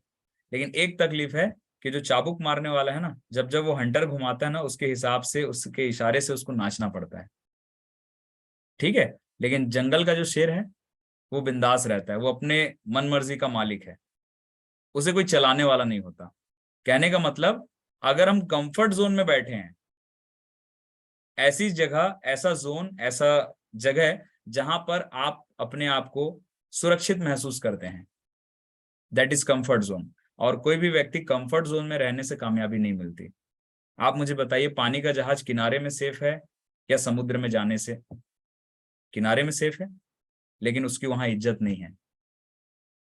Speaker 2: लेकिन एक तकलीफ है कि जो चाबुक मारने वाला है ना, जब जब वो हंटर घुमाता है ना उसके हिसाब से, उसके इशारे से उसको नाचना पड़ता है, ठीक है। लेकिन जंगल का जो शेर है वो बिंदास रहता है, वो अपने मन मर्जी का मालिक है, उसे कोई चलाने वाला नहीं होता। कहने का मतलब, अगर हम कंफर्ट जोन में बैठे हैं, ऐसी जगह, ऐसा जोन, ऐसा जगह जहां पर आप अपने आप को सुरक्षित महसूस करते हैं, दैट इज कंफर्ट जोन। और कोई भी व्यक्ति कंफर्ट जोन में रहने से कामयाबी नहीं मिलती। आप मुझे बताइए, पानी का जहाज किनारे में सेफ है या समुद्र में जाने से? किनारे में सेफ है, लेकिन उसकी वहां इज्जत नहीं है।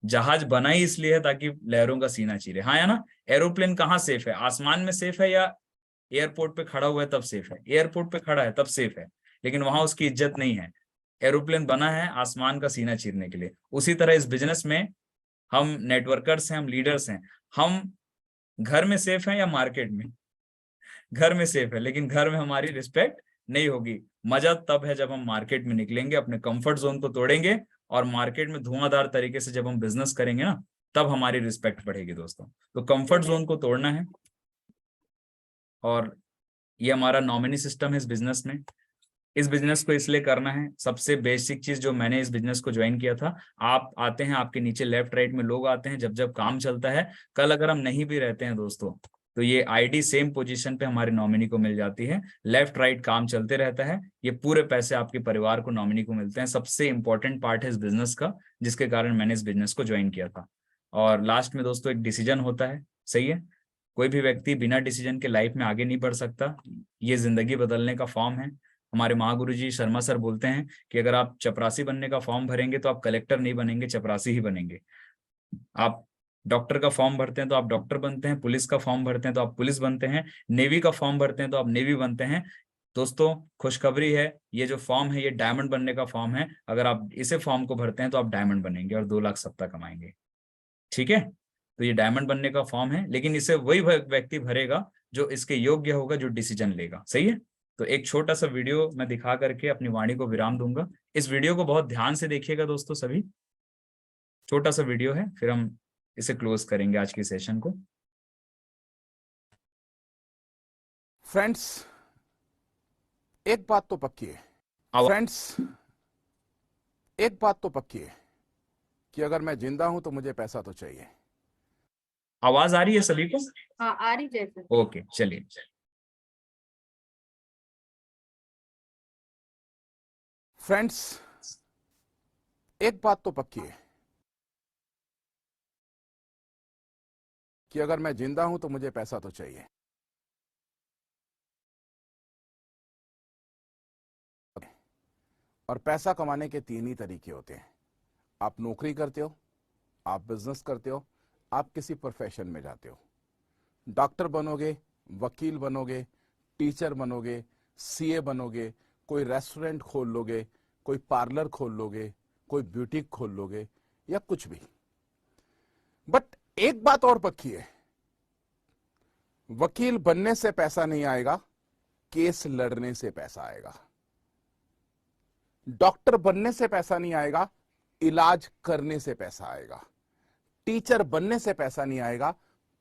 Speaker 2: जहाज बना ही इसलिए है ताकि लहरों का सीना चीरे, हाँ या ना। एरोप्लेन कहाँ सेफ है, आसमान में सेफ है या एयरपोर्ट पे खड़ा हुआ है तब सेफ है? एयरपोर्ट पे खड़ा है तब सेफ है, लेकिन वहां उसकी इज्जत नहीं है। एरोप्लेन बना है आसमान का सीना चीरने के लिए। उसी तरह इस बिजनेस में हम नेटवर्कर्स हैं, हम लीडर्स हैं, हम घर में सेफ हैं या मार्केट में? घर में सेफ है, लेकिन घर में हमारी रिस्पेक्ट नहीं होगी। मजा तब है जब हम मार्केट में निकलेंगे, अपने कंफर्ट जोन को तोड़ेंगे और मार्केट में धुआंधार तरीके से जब हम बिजनेस करेंगे ना, तब हमारी रिस्पेक्ट बढ़ेगी दोस्तों। तो कंफर्ट जोन को तोड़ना है, और ये हमारा नॉमिनी सिस्टम है इस बिजनेस में। इस बिजनेस को इसलिए करना है, सबसे बेसिक चीज जो मैंने इस बिजनेस को ज्वाइन किया था, आप आते हैं, आपके नीचे लेफ्ट राइट में लोग आते हैं, जब जब काम चलता है, कल अगर हम नहीं भी रहते हैं दोस्तों तो ये आईडी सेम पोजीशन पे हमारे नॉमिनी को मिल जाती है। लेफ्ट राइट काम चलते रहता है, ये पूरे पैसे आपके परिवार को, नॉमिनी को मिलते हैं। सबसे इंपॉर्टेंट पार्ट है इस बिजनेस का, जिसके कारण मैंने इस बिजनेस को ज्वाइन किया था। और लास्ट में दोस्तों एक डिसीजन होता है, सही है। कोई भी व्यक्ति बिना डिसीजन के लाइफ में आगे नहीं बढ़ सकता। ये जिंदगी बदलने का फॉर्म है। हमारे महागुरु जी शर्मा सर बोलते हैं कि अगर आप चपरासी बनने का फॉर्म भरेंगे तो आप कलेक्टर नहीं बनेंगे, चपरासी ही बनेंगे। आप डॉक्टर का फॉर्म भरते हैं तो आप डॉक्टर बनते हैं, पुलिस का फॉर्म भरते हैं तो आप पुलिस बनते हैं, नेवी का फॉर्म भरते हैं तो आप नेवी बनते हैं। दोस्तों खुशखबरी है, ये जो फॉर्म है ये डायमंड बनने का फॉर्म है। अगर आप इसे फॉर्म को भरते हैं तो आप डायमंड बनेंगे और 2 लाख सप्ताह कमाएंगे, ठीक है। तो ये डायमंड बनने का फॉर्म है, लेकिन इसे वही व्यक्ति भरेगा जो इसके योग्य होगा, जो डिसीजन लेगा, सही है। तो एक छोटा सा वीडियो मैं दिखा करके अपनी वाणी को विराम दूंगा। इस वीडियो को बहुत ध्यान से देखिएगा दोस्तों सभी, छोटा सा वीडियो है, फिर हम इसे क्लोज करेंगे आज की सेशन को।
Speaker 7: फ्रेंड्स, एक बात तो पक्की है, फ्रेंड्स एक बात तो पक्की है कि अगर मैं जिंदा हूं तो मुझे पैसा तो चाहिए।
Speaker 2: आवाज आ रही है सभी को?
Speaker 1: हाँ आ रही जैसे।
Speaker 2: ओके चलिए।
Speaker 7: फ्रेंड्स, एक बात तो पक्की है कि अगर मैं जिंदा हूं तो मुझे पैसा तो चाहिए। और पैसा कमाने के 3 ही तरीके होते हैं। आप नौकरी करते हो, आप बिजनेस करते हो, आप किसी प्रोफेशन में जाते हो। डॉक्टर बनोगे, वकील बनोगे, टीचर बनोगे, सीए बनोगे, कोई रेस्टोरेंट खोल लोगे, कोई पार्लर खोल लोगे, कोई ब्यूटीक खोल लोगे या कुछ भी। बट एक बात और पक्की है, वकील बनने से पैसा नहीं आएगा, केस लड़ने से पैसा आएगा। डॉक्टर बनने से पैसा नहीं आएगा, इलाज करने से पैसा आएगा। टीचर बनने से पैसा नहीं आएगा,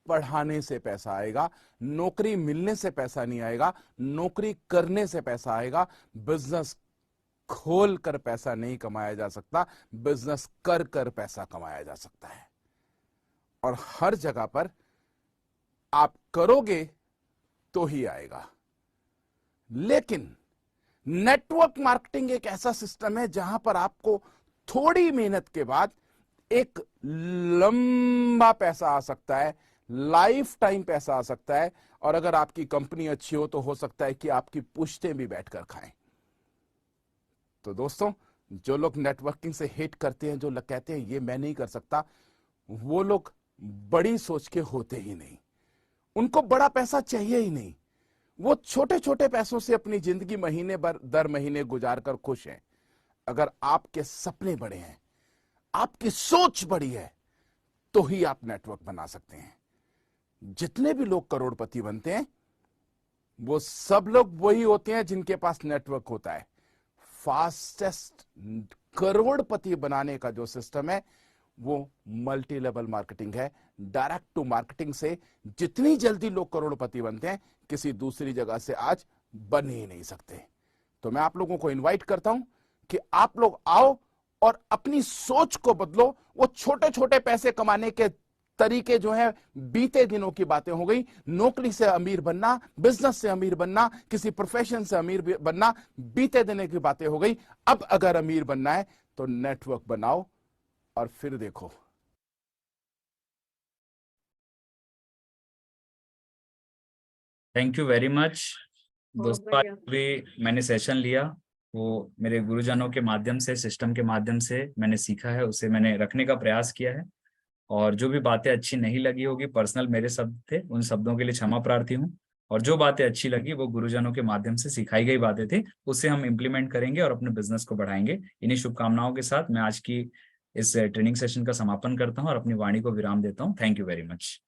Speaker 7: पढ़ाने से पैसा आएगा। नौकरी मिलने से पैसा नहीं आएगा, नौकरी करने से पैसा आएगा। बिजनेस खोल कर पैसा नहीं कमाया जा सकता, बिजनेस कर कर पैसा कमाया जा सकता है। और हर जगह पर आप करोगे तो ही आएगा। लेकिन नेटवर्क मार्केटिंग एक ऐसा सिस्टम है जहां पर आपको थोड़ी मेहनत के बाद एक लंबा पैसा आ सकता है, लाइफ टाइम पैसा आ सकता है। और अगर आपकी कंपनी अच्छी हो तो हो सकता है कि आपकी पुश्तें भी बैठकर खाएं। तो दोस्तों, जो लोग नेटवर्किंग से हेट करते हैं, जो लोग कहते हैं ये मैं नहीं कर सकता, वो लोग बड़ी सोच के होते ही नहीं। उनको बड़ा पैसा चाहिए ही नहीं। वो छोटे छोटे पैसों से अपनी जिंदगी महीने भर दर महीने गुजार कर खुश हैं। अगर आपके सपने बड़े हैं, आपकी सोच बड़ी है, तो ही आप नेटवर्क बना सकते हैं। जितने भी लोग करोड़पति बनते हैं, वो सब लोग वही होते हैं जिनके पास नेटवर्क होता है। फास्टेस्ट करोड़पति बनाने का जो सिस्टम है वो मल्टी लेवल मार्केटिंग है। डायरेक्ट टू मार्केटिंग से जितनी जल्दी लोग करोड़पति बनते हैं, किसी दूसरी जगह से आज बन ही नहीं सकते। तो मैं आप लोगों को इनवाइट करता हूं कि आप लोग आओ और अपनी सोच को बदलो। वो छोटे छोटे पैसे कमाने के तरीके जो है बीते दिनों की बातें हो गई। नौकरी से अमीर बनना, बिजनेस से अमीर बनना, किसी प्रोफेशन से अमीर बनना, बीते दिनों की बातें हो गई। अब अगर अमीर बनना है तो नेटवर्क बनाओ और फिर देखो।
Speaker 2: थैंक यू वेरी मच
Speaker 1: बहुत
Speaker 2: दोस्तों। आज
Speaker 1: बढ़िया।
Speaker 2: भी मैंने सेशन लिया, वो मेरे गुरुजनों के माध्यम से, सिस्टम के माध्यम से मैंने सीखा है, उसे मैंने रखने का प्रयास किया है। और जो भी बातें अच्छी नहीं लगी होगी, पर्सनल मेरे शब्द थे, उन शब्दों के लिए क्षमा प्रार्थी हूँ। और जो बातें अच्छी लगी वो गुरुजनों के माध्यम से सिखाई गई बातें थी, उससे हम इम्प्लीमेंट करेंगे और अपने बिजनेस को बढ़ाएंगे। इन्हीं शुभकामनाओं के साथ मैं आज की इस ट्रेनिंग सेशन का समापन करता हूँ और अपनी वाणी को विराम देता हूँ। Thank you very much.